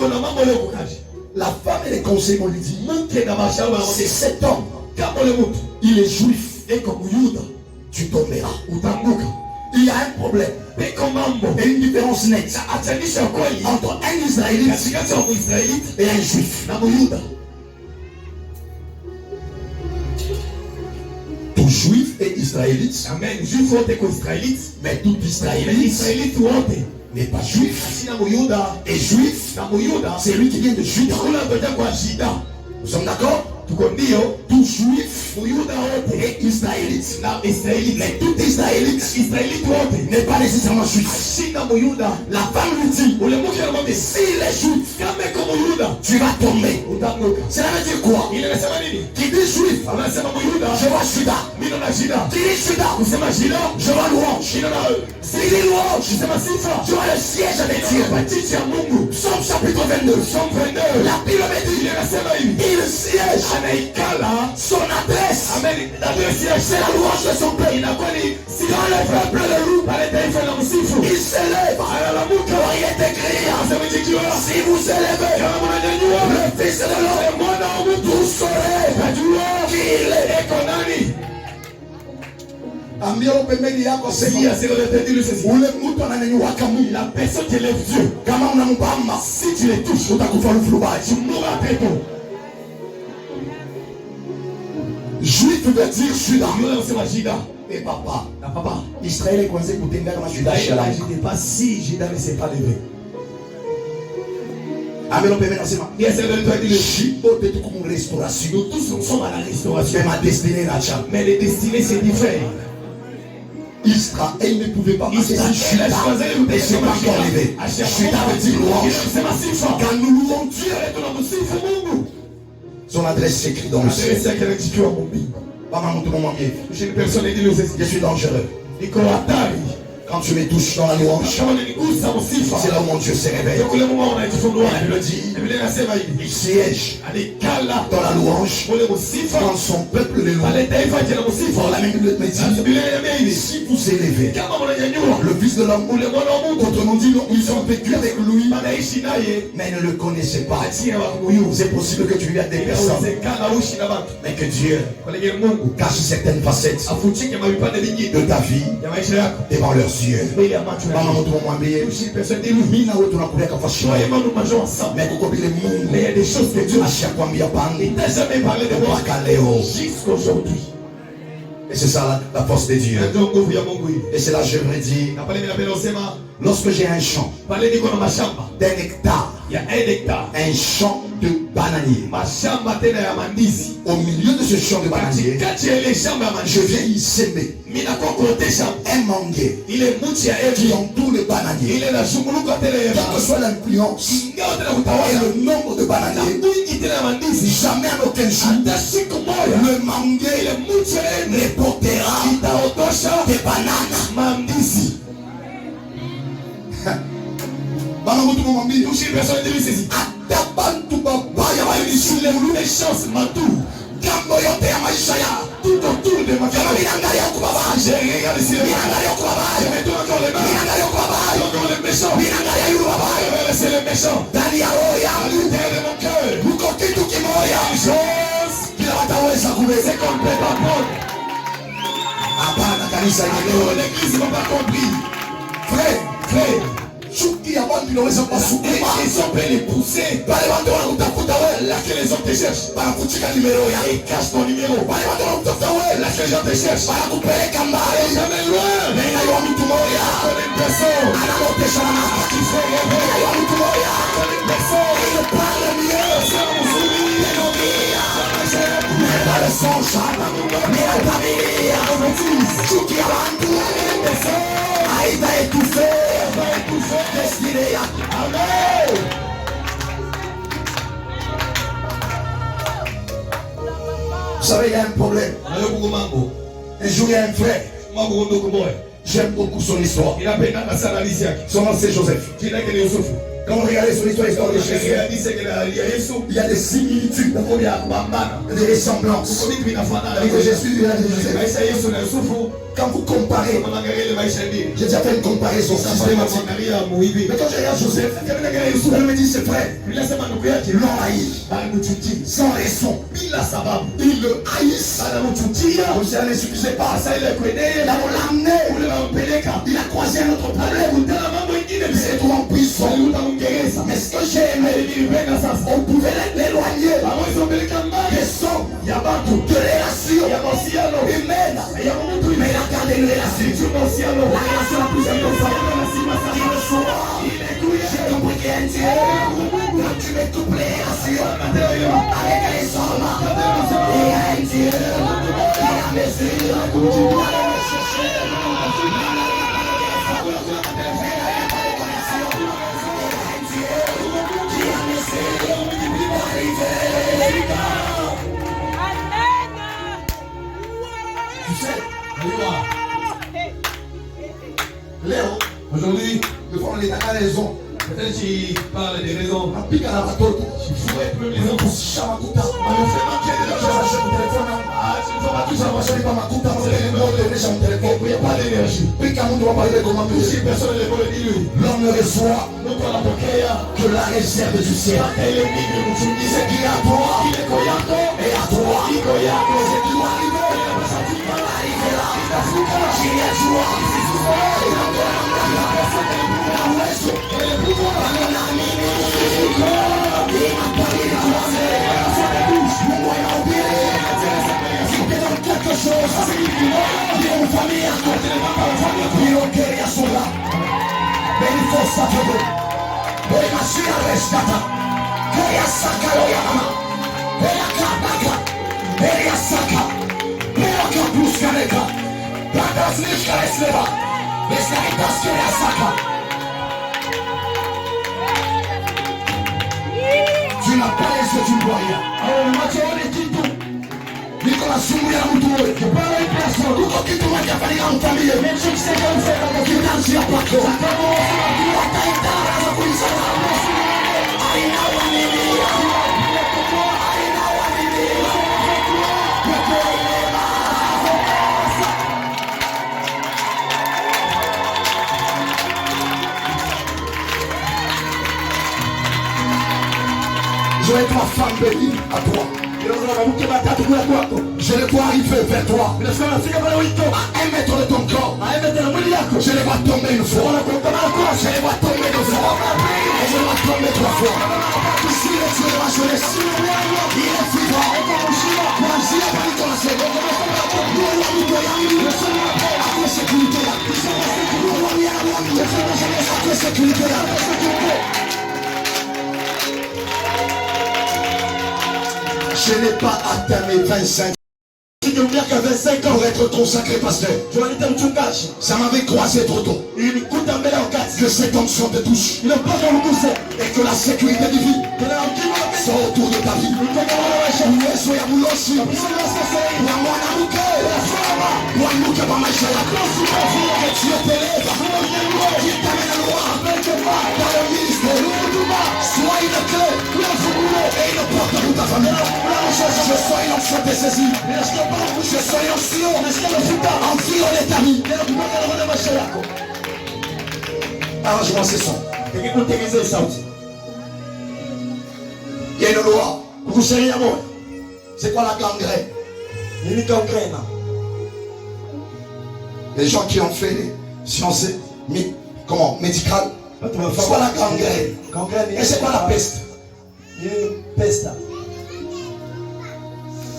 Speaker 3: La femme et les conseillers m'ont dit, c'est cet homme, il est juif, et comme Youda, tu tomberas. Il y a un problème et une différence nette entre un Israélite et un juif. Tout juif et israélite, mais tout israélite n'est pas juif. Et juif, c'est lui qui vient de Juda. Nous sommes d'accord? Tout juif et israélite. Mais tout israélite n'est pas nécessairement juif. La femme lui dit, s'il est juif, tu vas tomber. Cela veut dire quoi? Qui dit juif, je vois Juda. Qui dit Juda, je vois louange. Qui dit louange, je vois le siège avec Dieu. Psaume chapitre 22. La Bible me dit, il siège son adresse. C'est la louange de son peuple. Quand le peuple le loue, il s'élève. Car il est écrit, si vous élevez le Fils de l'homme, vous saurez qui il est. Ambia upembeni yako sema ule mtu ananyanyuka Mungu, la personne qui lève Dieu, kama unampamba, si tu le touches utakufa ufulubaji. Juif veut dire Juda. Et papa, Israël est coincé pour tenir ma Juda. Je n'étais pas si Juda ne s'est pas levé. Amen. Restauration. Nous tous sommes à la restauration. Mais ma destinée n'a jamais. Mais les destinées c'est différent. Israël ne pouvait pas passer Juda et se pas encore levé. Juda veut dire louange. Quand nous louons Dieu, son adresse s'écrit dans le ciel. Je suis dangereux. Quand tu me touches dans la louange, c'est là où mon Dieu se réveille. Il le dit, il siège dans la louange quand son peuple le loue. La même Bible me dit, si vous élevez le Fils de l'homme, autrement dit, ils ont vécu avec lui, mais ne le connaissaient pas. C'est possible que tu aies des personnes, mais que Dieu cache certaines facettes de ta vie devant leurs yeux. Mais il y a des choses que Dieu n'a jamais parlé de moi jusqu'aujourd'hui. Et c'est ça la force de Dieu. Et c'est là que j'aimerais dire, lorsque j'ai un champ d'un hectare, un champ de bananier, au milieu de ce champ de bananier, je viens y semer un manguier qui entoure le bananier. Quelle que soit l'influence et le nombre de bananiers, jamais en aucun jour le manguier ne portera des bananes. Toucher personne de lui ceci. Tout autour de ma famille. J'ai regardé si le encore les méchants. C'est le méchant. Dans l'intérieur de mon cœur. Une chose c'est complètement bonne. L'église n'a pas compris. Frère. Ils ont pu les pousser. Laquelle les hommes te cherchent. Et cache ton numéro. Laquelle les gens te cherchent. Jamais loin. Connais une personne qui fait rêver. Connais une personne qui parle mieux. Mais pas le son, mais la famille. Tout qui a vendu. Il va étouffer. yake. Amen. Vous savez, il y a un problème. Un jour, il y a un frère. J'aime beaucoup son histoire. Son nom c'est Joseph. Quand on regarde son histoire de Jésus, il y a des similitudes, des ressemblances avec Jésus et Joseph. Quand vous comparez, j'ai déjà fait une comparaison systématique. Mais quand je regarde Joseph, elle me dit ses frères l'ont haï sans raison. Ils le haïssent. Comme si elle ne suffisait pas. Ils l'ont amené. Il a croisé un autre problème. Il s'est trouvé en prison. Mais ce que j'ai aimé, on pouvait l'éloigner des sons, de relations humaines. Mais il a gardé une relation. La relation la plus importante. J'ai compris qu'il y a un Dieu. Quand tu mets toutes les relations avec les hommes, il y a un Dieu qui a mesure. Tu sais, Léo, aujourd'hui, des fois on est à la raison.
Speaker 1: Peut-être qu'il parle des raisons.
Speaker 3: On pique à la bateau.
Speaker 1: Il faudrait plus les
Speaker 3: On
Speaker 1: gens.
Speaker 3: pousse Chamakuta. On fait manquer de l'argent sur mon téléphone. Tu ne vas pas tout savoir, je n'ai pas ma coupe. On fait mon téléphone. Il n'y a pas d'énergie. Pique à mon doigt, parler de comment si personne ne peut le dire. L'homme ne reçoit que la réserve du ciel. C'est qui est à toi. Et à toi. C'est qui doit arriver. Arriver là. Qui est à toi. Quelque chose, une famille à côté, une guerre sont là. Mais il faut s'attendre. Mais la Chine rescata. Guerre saka lo yama. Guerre kabaka. Guerre saka. Guerre plus kaneka. Platas niska esleva. Descaritas guerre saka. Tu n'as pas les yeux, tu ne vois rien. Alors, macho on est qui tout. Nicolas Soumouya Moutoure, je parle à une personne, tout ce qui tourne à faire en famille, même si c'est comme ça, dans le financier à Paco. Ça commence à dire à Taïta, à la police à la police. Aïna Wamini, Aïna Wamini, je vais être ma femme bénie à toi. Je les vois arriver vers toi à 1 mètre de ton corps. Je les vois tomber une fois. Je les vois tomber deux fois. Et je les vois tomber trois fois. Si le Dieu de ma jeunesse, il est vivant. Moi, j'y ai pas dit qu'on a fait. Après sécurité, après sécurité. Je n'ai pas atteint mes 25 pour être consacré pasteur. Ça m'avait croisé trop tôt. Que cette onction te touche. Et que la sécurité divine soit autour de ta vie. Que Dieu t'élève. Qu'il t'amène loin. Dans le ministère. Sois une clé. Et une porte pour ta famille. Je sois une onction de saisie. Je sois une onction en filo de ta vie. Arrange-moi ces sons. Il y a une loi. C'est quoi la gangrène? Les gens qui ont fait les sciences médicales. C'est quoi la gangrène? Et c'est quoi la peste?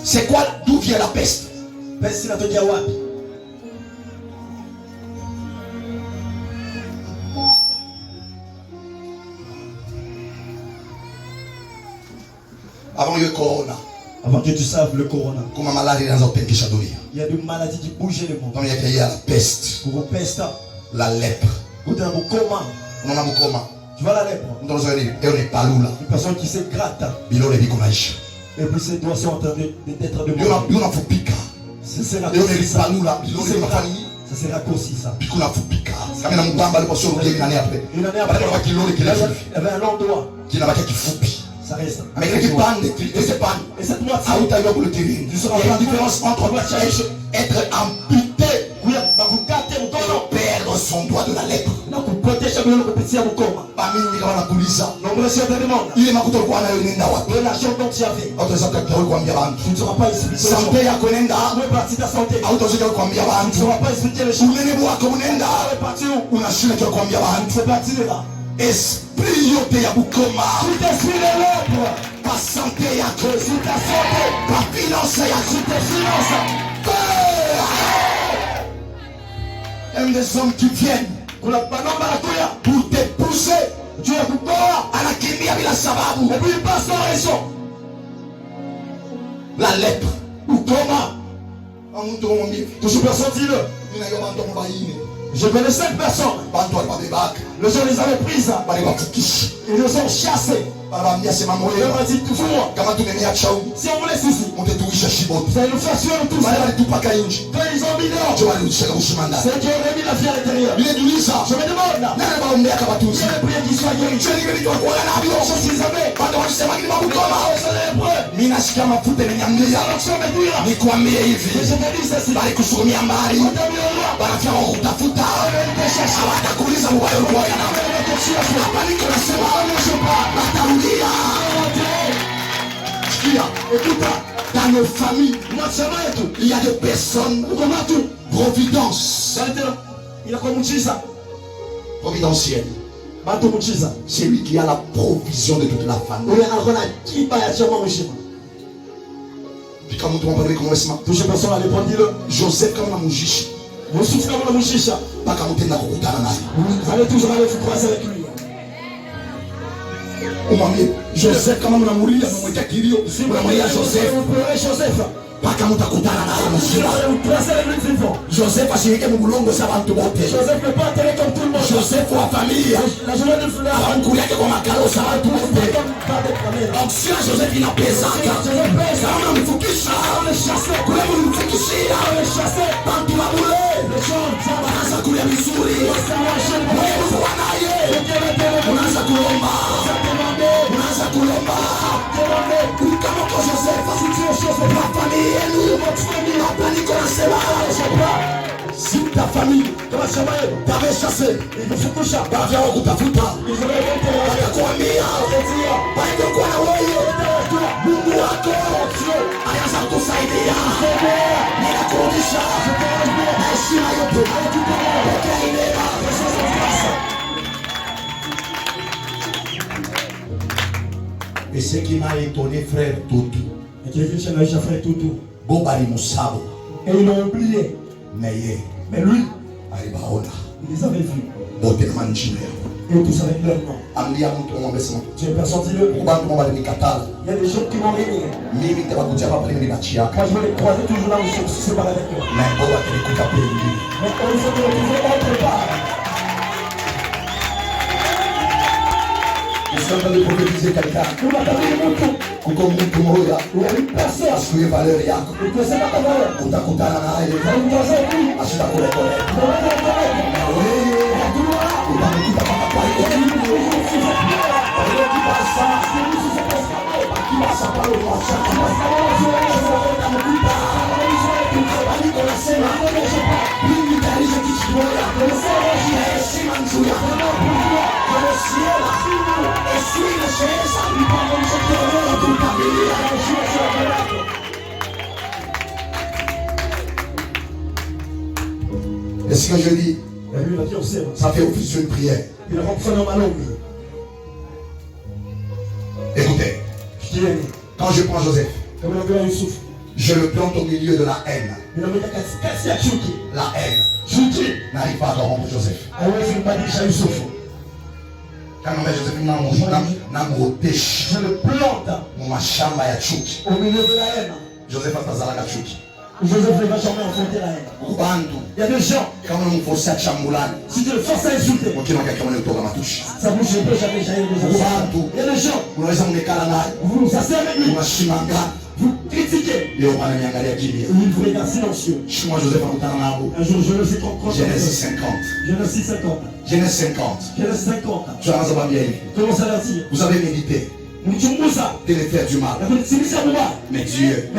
Speaker 3: C'est quoi, d'où vient la peste? Avant le corona.
Speaker 5: Avant que tu saves le corona.
Speaker 3: Comme maladie dans un pays qui chadoue.
Speaker 5: Il y a des maladies qui bougent le monde.
Speaker 3: Comme il y a la peste.
Speaker 5: Pour peste.
Speaker 3: La lèpre.
Speaker 5: Ou dans le coma.
Speaker 3: On a un coma.
Speaker 5: Tu vois la lèpre?
Speaker 3: Une
Speaker 5: personne qui se gratte. Et puis ses doigts sont en train d'être de mauvais. C'est raccourci ça. Ça s'est raccourci ça. Une année après, il y avait un long doigt. Ça reste. Et cette moitié,
Speaker 3: Tu sauras la différence entre être amputé et perdre son doigt de la lèpre. Il est ma kuto kwa na yonenda wapi.
Speaker 5: l'argent dont tu avais.
Speaker 3: Autozaka kuambia bantu.
Speaker 5: Tu ne seras pas expliqué.
Speaker 3: Santé ya konenda.
Speaker 5: Où est partie ta santé?
Speaker 3: Autozaka kuambia
Speaker 5: Tu ne
Speaker 3: bantu.
Speaker 5: seras pas expliqué les choses.
Speaker 3: Unene wako unenda.
Speaker 5: Où est parti où?
Speaker 3: Unashule kwa kuambia bantu.
Speaker 5: C'est parti de là.
Speaker 3: Esprit yote ya bukoma.
Speaker 5: Tout esprit de l'ombre.
Speaker 3: Pa santé yako.
Speaker 5: Sur ta santé.
Speaker 3: Pa finance yako.
Speaker 5: Sur tes finances.
Speaker 3: Aime des hommes qui viennent pour te pousser.
Speaker 5: Tu es pourquoi?
Speaker 3: Anakimbia bila sababu.
Speaker 5: Et puis il passe sans raison.
Speaker 3: La lèpre.
Speaker 5: Ukoma. Toujours personne dit-le. Je connais 5 personnes. Le jour les avait prises. Ils les ont chassés. Il m'a dit toujours. Si on vous laisse ici, vous allez nous faire tuer tous. Quand ils ont mis dehors, c'est Dieu aurait mis la vie à l'intérieur. Je me demande. Il y a les prières qui soient guéris. Les choses qu'ils avaient.
Speaker 3: Nikwambie hivi,
Speaker 5: Je te dis ceci.
Speaker 3: balikusukumia mbali, banafia kukutafuta, hawatakuuliza ubaya ulikuwa nao. Hapa niko nasema batarudia. Sikia, écoute, dans nos familles, il y a des personnes, providence, providentielle. C'est lui qui a la provision de toute la famille. Puis quand on parle de commencement, Joseph comme la moujiche. Pas quand on est dans le
Speaker 5: Allez toujours aller vous croiser avec lui.
Speaker 3: Joseph kama mnamulia mnamwita kilio, mnamulia Joseph mpaka mtakutana naye mzima. Joseph ashirike mubulongo sa bantu bote. Joseph wa familia abankuli yake kwa makalo sa bantu bote. Action Joseph inapezaka. Kama mnamfukisha kule mnamfukishia bantu babule banaanza kulia vizuri. Wewe wanaye unaanza kuomba. Unaanza kulomba. Kama kwa Joseph la famille yenu. Hapa niko nasema si ta famille t'avait chassé, bavya wakutafuta, wakakuambia walivyokuwa na wewe, Mungu wako anaanza kukusaidia. Ninakurudisha na heshima yote. Pokea neema. Et ce qui m'a étonné, frère Toutou, Bobali Moussabo,
Speaker 5: Et ils l'ont oublié.
Speaker 3: mais
Speaker 5: lui,
Speaker 3: Aribaona,
Speaker 5: il les avait vus.
Speaker 3: Botelman Jimé,
Speaker 5: Et tous avec leur nom.
Speaker 3: Ambia Moutou Mambesma,
Speaker 5: Tu es personne dit-le.
Speaker 3: Kubantu Mambali Mikatala,
Speaker 5: Il y a des gens qui vont venir.
Speaker 3: Mimi Tebakutia Papa Mimi Bachiaka,
Speaker 5: Moi, je vais les croiser toujours là où je suis séparé avec eux.
Speaker 3: mais Boba Telekuta Pendi.
Speaker 5: Mais on les a retrouvés autre part.
Speaker 3: Nous sommes en train de prophétiser quelqu'un.
Speaker 5: Nous m'appelons Moutou.
Speaker 3: Kuko Moutou Moya,
Speaker 5: Il y a une personne.
Speaker 3: Asuye Valeri Yako,
Speaker 5: Et que c'est pas ta valeur.
Speaker 3: Utakutana naye,
Speaker 5: Vous allez vous croiser avec lui.
Speaker 3: Ashita Kule Kule.
Speaker 5: Vous allez vous reconnaître.
Speaker 3: Utamkuta Papa Pai. Est-ce que je dis,
Speaker 5: Et lui, il a dit, on sait.
Speaker 3: ça fait office d'une prière.
Speaker 5: Il rentre dans ma langue.
Speaker 3: Écoutez,
Speaker 5: Je dis,
Speaker 3: quand je prends Joseph,
Speaker 5: comme il a vu à Youssouf.
Speaker 3: je le plante au milieu de la haine.
Speaker 5: Il a mis la casse à Chuki.
Speaker 3: La haine
Speaker 5: Chuki.
Speaker 3: n'arrive pas à corrompre Joseph.
Speaker 5: Ah ouais, je ne pas dit à Youssouf.
Speaker 3: Quand on met Joseph Namotesh,
Speaker 5: Je le plante
Speaker 3: mon mashamba ya chuki.
Speaker 5: au milieu de la haine.
Speaker 3: Joseph atazalaka chuki.
Speaker 5: Joseph ne va jamais affronter la haine. Il y a des gens, si tu le forces à insulter, sa bouche ne peut jamais jaillir des insultes. Il y a des gens, vous vous asseyez avec lui, vous critiquez, il vous regarde silencieux. Un jour, je le sais comprendre.
Speaker 1: Genèse 50.
Speaker 5: Genèse 50. Comment ça va dire?
Speaker 1: Vous avez médité de les faire du mal. Mais Dieu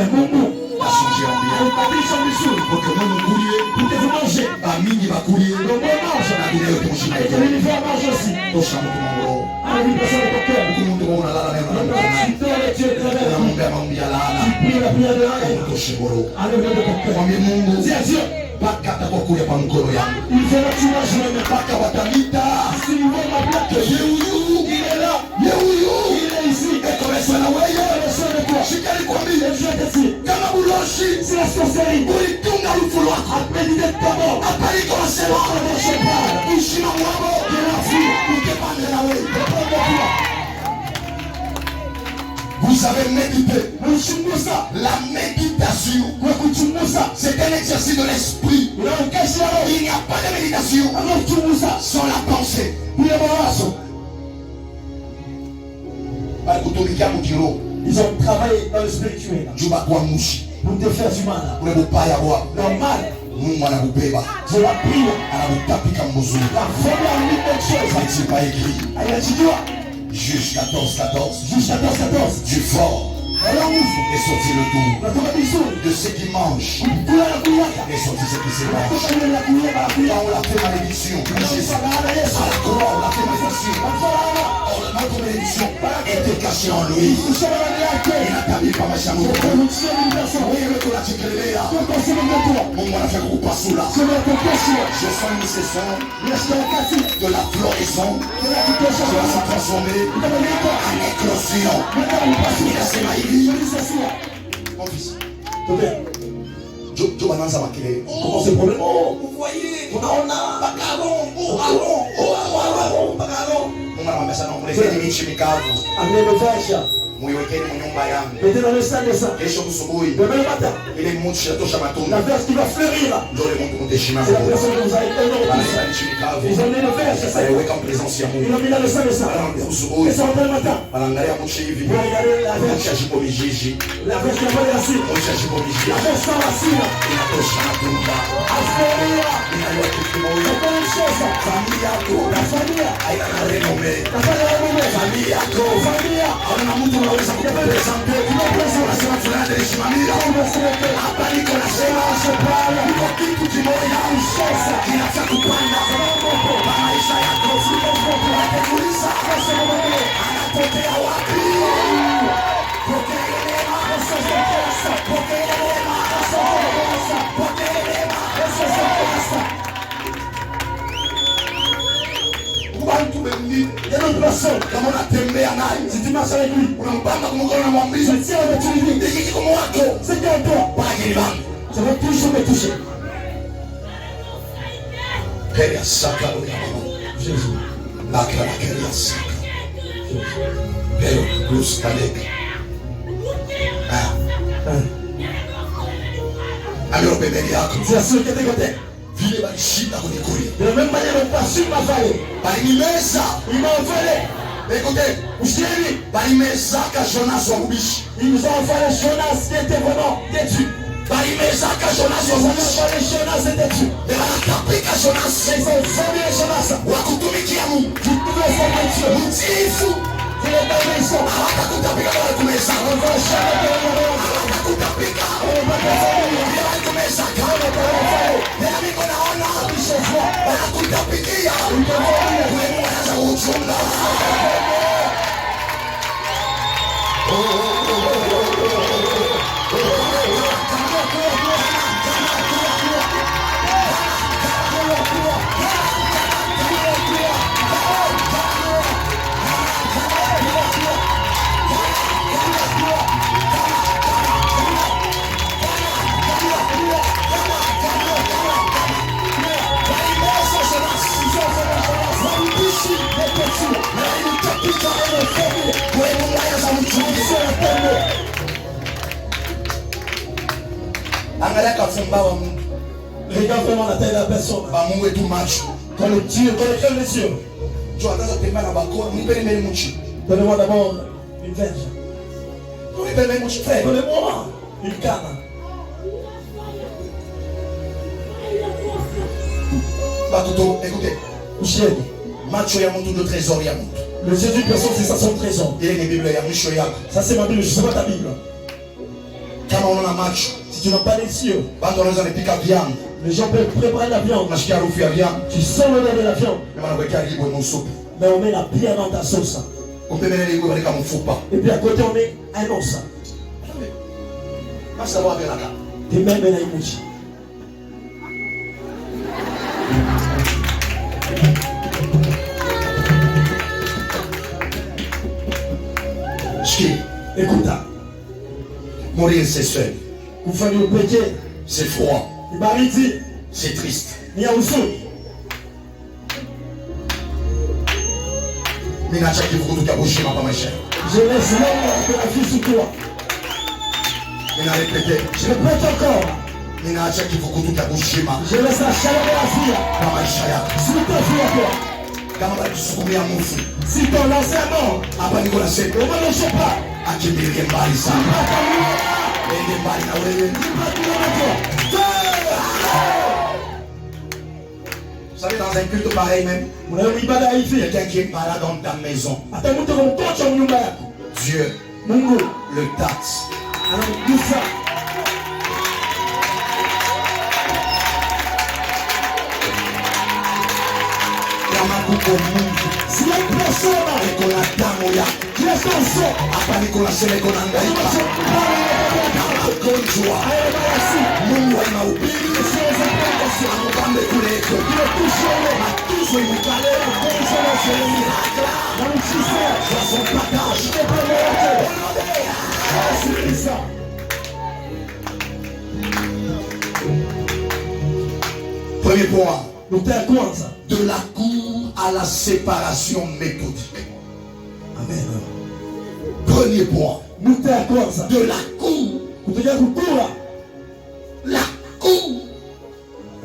Speaker 1: a changé en bien. Pour que nous coulions,
Speaker 5: pour que vous mangez.
Speaker 1: Amini va couler.
Speaker 5: Le bon mange.
Speaker 1: La vie est ton chemin.
Speaker 5: Et l'univers mange aussi.
Speaker 1: Ton chameau, ton mangro.
Speaker 5: Avec personne de ton cœur.
Speaker 1: Tout le monde a la même.
Speaker 5: Tu dors et tu es très belle.
Speaker 1: Mon père m'a mis à la.
Speaker 5: Tu pries la prière de la haine.
Speaker 1: Ton chevolo.
Speaker 5: Avec le de ton cœur.
Speaker 1: Premier monde.
Speaker 5: Dis à Dieu.
Speaker 1: Pakata kwa kuya pa mkono yangu.
Speaker 5: Il faut que tu manges même.
Speaker 1: Paka watamita.
Speaker 5: Si vous voyez ma plaque.
Speaker 1: Yehuyu.
Speaker 5: Il est là.
Speaker 1: Yehuyu.
Speaker 5: Il est ici.
Speaker 1: Et comme elle soit la weye.
Speaker 5: Personne de toi.
Speaker 1: Shikali kwa mbi.
Speaker 5: Et je te dis.
Speaker 1: Kama buloshi.
Speaker 5: C'est la sorcellerie.
Speaker 1: Ulitunga lufu lwako.
Speaker 5: Appelle d'être ta mort.
Speaker 1: Apali kwa sema. Ushima mwabo. Ukepande na weye. Vous avez médité. La méditation, c'est un exercice de l'esprit. Il n'y a pas de méditation sans la pensée.
Speaker 5: Ils ont travaillé dans le spirituel pour te faire du mal. Le mal, c'est la prière. La première ligne de choses. Elle a dit quoi?
Speaker 1: Juge 14.
Speaker 5: Du fort.
Speaker 1: Et sorti le tout. De ceux qui mangent. Et sorti ceux qui se mangent. Quand on l'a fait malédiction. À la croix, on l'a fait malédiction. Or, notre malédiction était cachée en lui. Il n'a pas mis par ma chameau. Oui, mais qu'on a dit que les là. Mon moi, a fait groupe à sous là. Je sens une saison de la floraison. Je vais se transformer en éclosion. Il a ses mailles. Mon fils, Joe Bananza Makele.
Speaker 5: Comment c'est le problème?
Speaker 1: Oh, vous voyez, on a bagalon, bagalon. On a mis ça dans les ennemis chimikavu.
Speaker 5: Amenez le vache.
Speaker 1: Mwiwekeni mnyumba yangu.
Speaker 5: Mettez dans le sang de ça.
Speaker 1: Kesho asubuhi.
Speaker 5: Demain matin.
Speaker 1: Ile mtu shatosha matunda.
Speaker 5: La verse qui va fleurir là.
Speaker 1: Ndio ile mtu mteshima.
Speaker 5: C'est la personne que vous avez donné.
Speaker 1: Bananza chimikavu.
Speaker 5: Ils ont mis le verse, c'est ça.
Speaker 1: Weka en présence ya Mungu.
Speaker 5: Ils l'ont mis dans le sang de ça.
Speaker 1: Asubuhi.
Speaker 5: Et ça va le matin.
Speaker 1: Wanaangalia mtu hivi.
Speaker 5: Vous regardez la verse.
Speaker 1: Mtu jipo mijiji.
Speaker 5: La verse qui a pas de racine.
Speaker 1: Mtu jipo mijiji.
Speaker 5: La verse sans racine.
Speaker 1: Inatosha matunda.
Speaker 5: Asperia.
Speaker 1: Inajua kitu moja.
Speaker 5: C'est pas une chose.
Speaker 1: Familia yako.
Speaker 5: La famille.
Speaker 1: Haina renome.
Speaker 5: La famille.
Speaker 1: Familia yako.
Speaker 5: Familia.
Speaker 1: Hauna mtu unaweza kupresente. Unasema fulani alisimamia. Hapa niko nasema iko kitu kimoja kinafaa kupanda maisha yako. Unapokuuliza anatokea wapi? Pokea neema. Pokea neema. Pokea neema. Watu wengine, kama unatembea naye, unampanga kumgonga na mwambie, hiki kiko mwako, bagi bangu.
Speaker 5: Ça va toujours me toucher.
Speaker 1: Keria saka lo ya mama.
Speaker 5: Jésus.
Speaker 1: La keria saka. Pero plus kaleka. Alors bébé yako.
Speaker 5: C'est à ceux qui étaient côté.
Speaker 1: Vile balishinda kunikulia.
Speaker 5: De la même manière, on passe sur ma vallée.
Speaker 1: Balimeza.
Speaker 5: Ils m'ont envolé.
Speaker 1: Écoutez,
Speaker 5: Usieni.
Speaker 1: balimezaka Jonas wa ubishi.
Speaker 5: Ils nous ont envoyé Jonas qui était vraiment détruit.
Speaker 1: Balimezaka Jonas wa
Speaker 5: Ils ont
Speaker 1: ubishi.
Speaker 5: envoyé Jonas et détruit.
Speaker 1: Wanatapika Jonas.
Speaker 5: Ils ont formé Jonas.
Speaker 1: Wakutumikia Mungu.
Speaker 5: Qui pouvait former Dieu.
Speaker 1: Mtiifu.
Speaker 5: Il est dans les sons.
Speaker 1: Hawatakutapika wala kumeza.
Speaker 5: On va jamais gagner.
Speaker 1: Hawatakutapika.
Speaker 5: On va pas gagner.
Speaker 1: Wala kumeza. Nami niko naona wanakutapikia. Wewe unaanza kuchunga.
Speaker 5: Angalia kafumba wa Mungu.
Speaker 3: Regarde vraiment la taille de la personne.
Speaker 5: Ba Mungu etu macho.
Speaker 3: Quand le Dieu, quand le cœur des cieux.
Speaker 5: Tu ataza tembea na bakora, nipele mbele muchi.
Speaker 3: Donnez-moi d'abord une verge.
Speaker 5: Nipele mbele muchi frère.
Speaker 3: Donnez-moi une canne.
Speaker 5: Batoto, écoutez.
Speaker 3: Couchez.
Speaker 5: Macho ya mtu ndo trésor ya mtu.
Speaker 3: Le Dieu d'une personne, c'est ça son trésor.
Speaker 5: Ile ni Biblia ya mwisho yako.
Speaker 3: Ça c'est ma Bible, je sais pas ta Bible.
Speaker 5: Kama unaona macho,
Speaker 3: Si tu n'as pas les yeux,
Speaker 5: bantu wanaweza nipika viande.
Speaker 3: les gens peuvent préparer la viande.
Speaker 5: Unasikia harufu ya viande.
Speaker 3: Tu sens l'odeur de la viande,
Speaker 5: Na wanaweka ribo mu supu.
Speaker 3: mais on met la pierre dans ta sauce.
Speaker 5: Kumpembele ile wale kama mfupa.
Speaker 3: Et puis à côté, on met un os.
Speaker 5: Basi sababu bila kama.
Speaker 3: Tes mains mènent à une mouche. Écoute,
Speaker 5: Mourir c'est seul.
Speaker 3: vous faites le péché,
Speaker 5: C'est froid.
Speaker 3: il va dire,
Speaker 5: C'est triste.
Speaker 3: il y a aussi.
Speaker 5: Mimi naacha kivukutu cha kushima kwa maisha.
Speaker 3: Je laisse l'homme de la vie sur toi.
Speaker 5: Mimi narepete.
Speaker 3: Je répète encore,
Speaker 5: Mimi naacha kivukutu cha kushima
Speaker 3: je laisse la chaleur de la vie
Speaker 5: kwa maisha yako.
Speaker 3: sur ta vie à toi.
Speaker 5: Kama balikusukumia mufu.
Speaker 3: Si ton lancé est mort,
Speaker 5: Hapa niko nasema
Speaker 3: on ne le sait pas.
Speaker 5: akimbilie mbali sana. Ende mbali na wewe. Vous savez, dans un culte pareil même,
Speaker 3: Mwenye ibada hivi,
Speaker 5: quelqu'un qui est malade dans ta maison,
Speaker 3: hata mtu kumtocha nyumba yako.
Speaker 5: Dieu
Speaker 3: Mungu
Speaker 5: le taxe.
Speaker 3: anamgusa.
Speaker 5: Kama kuko Mungu
Speaker 3: Si la persona
Speaker 5: iko na damu yako,
Speaker 3: qui est son sang,
Speaker 5: hapa niko nasema iko na hangaika na magonjwa. Mungu anahubiri amupambe kule eko matuzo imekale kwa son partage. Premier point,
Speaker 3: nukta ya kwanza.
Speaker 5: de la cour à la séparation méthodique.
Speaker 3: Amen.
Speaker 5: Premier point,
Speaker 3: Nukta ya kwanza.
Speaker 5: de la cour,
Speaker 3: Kutoka kukula.
Speaker 5: la cour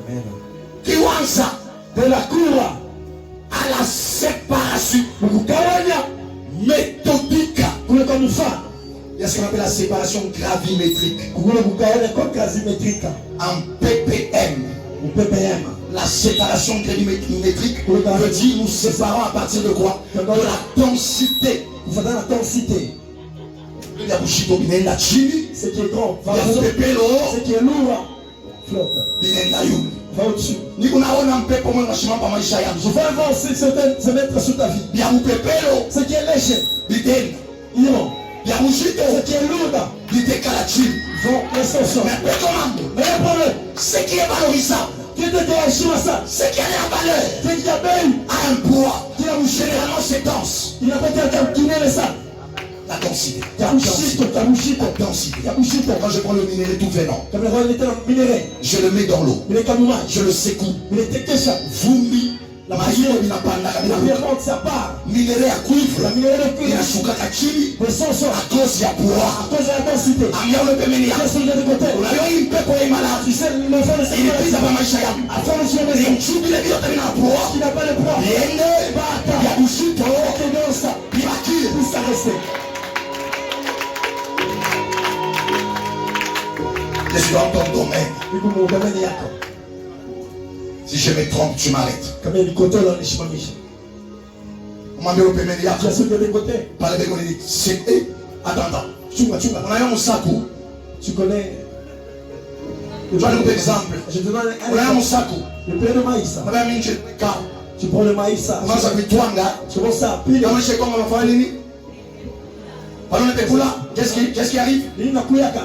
Speaker 3: Amen.
Speaker 5: kiwanza
Speaker 3: De la kula.
Speaker 5: à la séparation
Speaker 3: Kukawanya.
Speaker 5: méthodique.
Speaker 3: Kule kwa mfano.
Speaker 5: Il y a ce qu'on appelle la séparation gravimétrique
Speaker 3: Kukula kukawanya kwa kazi metrika.
Speaker 5: en ppm.
Speaker 3: Ou PPM.
Speaker 5: La séparation gravimétrique veut dire nous séparons à partir de quoi? De la densité.
Speaker 3: Kufatana na densité.
Speaker 5: Ya kushito binaenda chini,
Speaker 3: Ce qui est grand va
Speaker 5: ya
Speaker 3: au-dessus.
Speaker 5: kupepelo
Speaker 3: Ce qui est lourd flotte.
Speaker 5: binaenda yulu.
Speaker 3: Va au-dessus.
Speaker 5: Niko naona mpepo mwe unashimama pa maisha yangu.
Speaker 3: Je vais avancer, se mettre sur ta vie.
Speaker 5: Ya kupepelo
Speaker 3: Ce qui est léger.
Speaker 5: binaenda.
Speaker 3: Iron.
Speaker 5: Ya kushito
Speaker 3: Ce qui est lourd.
Speaker 5: bitekala chini.
Speaker 3: Vont rester au sol.
Speaker 5: Mais peto mambo,
Speaker 3: Mais le problème,
Speaker 5: ce qui est valorisable,
Speaker 3: qui te dérange ça,
Speaker 5: ce qui a la valeur,
Speaker 3: c'est qu'il y a bien,
Speaker 5: a un poids. Généralement c'est dense.
Speaker 3: il n'a pas été calculé ça.
Speaker 5: La densité.
Speaker 3: Kabushito.
Speaker 5: La densité.
Speaker 3: Kabushito.
Speaker 5: Quand je prends le minerai tout venant,
Speaker 3: Comme le roi était dans le minerai,
Speaker 5: je le mets dans l'eau.
Speaker 3: il est kamuma,
Speaker 5: Je le secoue.
Speaker 3: il était kesha.
Speaker 5: Vumbi.
Speaker 3: La
Speaker 5: Maïmo
Speaker 3: pierre,
Speaker 5: inapanda
Speaker 3: la
Speaker 5: kabila.
Speaker 3: pierre monte, ça part.
Speaker 5: Minerai ya cuivre.
Speaker 3: La minerai de cuivre,
Speaker 5: Inashuka chini.
Speaker 3: le sang sort
Speaker 5: À cause ya
Speaker 3: à
Speaker 5: poids.
Speaker 3: cause de la densité.
Speaker 5: Ambia ule pembeni yako.
Speaker 3: Qu'est-ce qu'il y a de côté?
Speaker 5: Unajua hii mpepo ya
Speaker 3: Tu
Speaker 5: maladi.
Speaker 3: sais, le fond de cette
Speaker 5: Ilipita
Speaker 3: maladie,
Speaker 5: pa maisha yangu.
Speaker 3: à fond de sur les
Speaker 5: Ni mchumbi ile vyote vina poa.
Speaker 3: qui n'a pas de poids,
Speaker 5: Niende ya kushito.
Speaker 3: qui est dans ça,
Speaker 5: Nibakie.
Speaker 3: puis ça reste.
Speaker 5: Je suis dans ton domaine.
Speaker 3: Et comme on domaine yako,
Speaker 5: Si je me trompe, tu m'arrêtes.
Speaker 3: comme il y a du côté là, les chimamisha.
Speaker 5: Umwambie ule pembeni
Speaker 3: Tu
Speaker 5: yako.
Speaker 3: as ce de côté.
Speaker 5: Pale beko nini? Attends.
Speaker 3: Chunga.
Speaker 5: Unayo msaku.
Speaker 3: Tu connais.
Speaker 5: Je vais donner un exemple.
Speaker 3: Je te donne
Speaker 5: Unayo
Speaker 3: un exemple.
Speaker 5: msaku.
Speaker 3: Le blé de maïs.
Speaker 5: Unabeba minje ka.
Speaker 3: Tu prends le maïs.
Speaker 5: Unaanza kuitwanga.
Speaker 3: Tu commences à piler.
Speaker 5: Kama chez Kongo unafanya nini? Pale unapekula. Qu'est-ce qui arrive?
Speaker 3: Nini nakuyaka?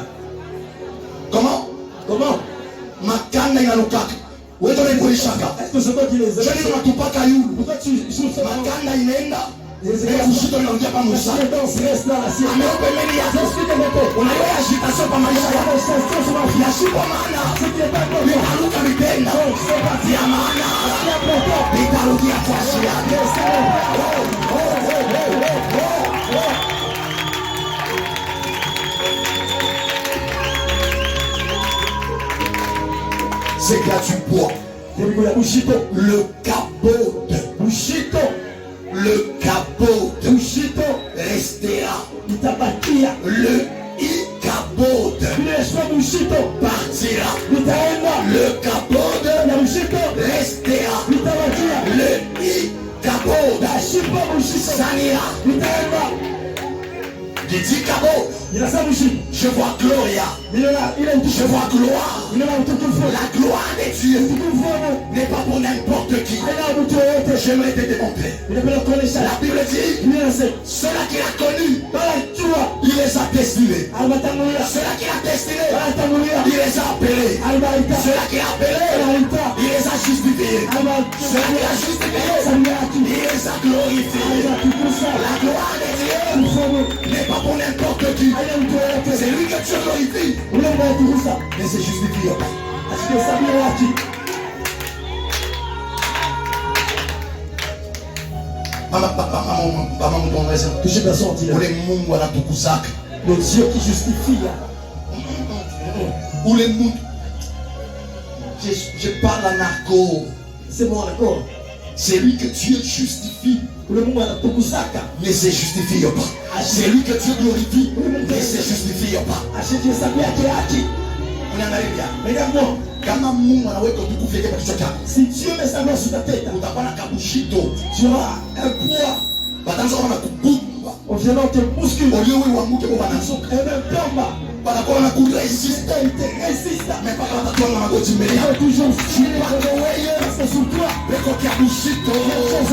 Speaker 5: Comment?
Speaker 3: Comment?
Speaker 5: Makanda inalukaka. Wewe ndio unaikuishaka.
Speaker 3: Est-ce que c'est toi qui les
Speaker 5: Je
Speaker 3: aimes?
Speaker 5: ndio unatupaka yulu.
Speaker 3: Pourquoi tu souffres?
Speaker 5: Makanda inaenda.
Speaker 3: Les
Speaker 5: Ile kushito inaongea pa musa.
Speaker 3: reste dans la sienne.
Speaker 5: Ameo pembeni yako.
Speaker 3: Explique un peu.
Speaker 5: Unayo agitation pa maisha yako. Yashikwa maana.
Speaker 3: Ce qui est pas important.
Speaker 5: Vitaruka vitenda.
Speaker 3: Donc, c'est parti.
Speaker 5: Vya maana.
Speaker 3: Ce qui est important.
Speaker 5: Vitarudia kwa shia. c'est que là tu bois. Le capote. Le capote. Restera. Le capote. Partira. Le capote. Restera. Le capote. S'anira. Il dit capote. Je vois Gloria. Je vois gloire. La gloire de Dieu n'est pas pour n'importe qui. J'aimerais te démontrer. La Bible dit, ceux-là qu'il a connus, il les a destinés. Ceux-là qu'il a destinés, il les a appelés. Ceux-là qu'il a appelés, il les a justifiés. Ceux-là qu'il a justifiés, il les a glorifiés. La gloire de Dieu n'est pas pour n'importe qui. C'est lui que tu glorifies. Mais c'est justifié.
Speaker 3: Le Dieu qui justifie.
Speaker 5: Ou les mouns. Je parle en accord.
Speaker 3: C'est mon accord.
Speaker 5: C'est lui que Dieu justifie. Mais c'est justifié pas. C'est lui que Dieu glorifie. Mais c'est justifié pas. On en arrive bien. Regarde-moi.
Speaker 3: Si Dieu met sa main sur ta tête, tu auras un poids. On vient dans tes muscles. Et même tombe. Il te résiste.
Speaker 5: Mais pas quand tu as
Speaker 3: Il va toujours tirer parce que sur toi, quelque chose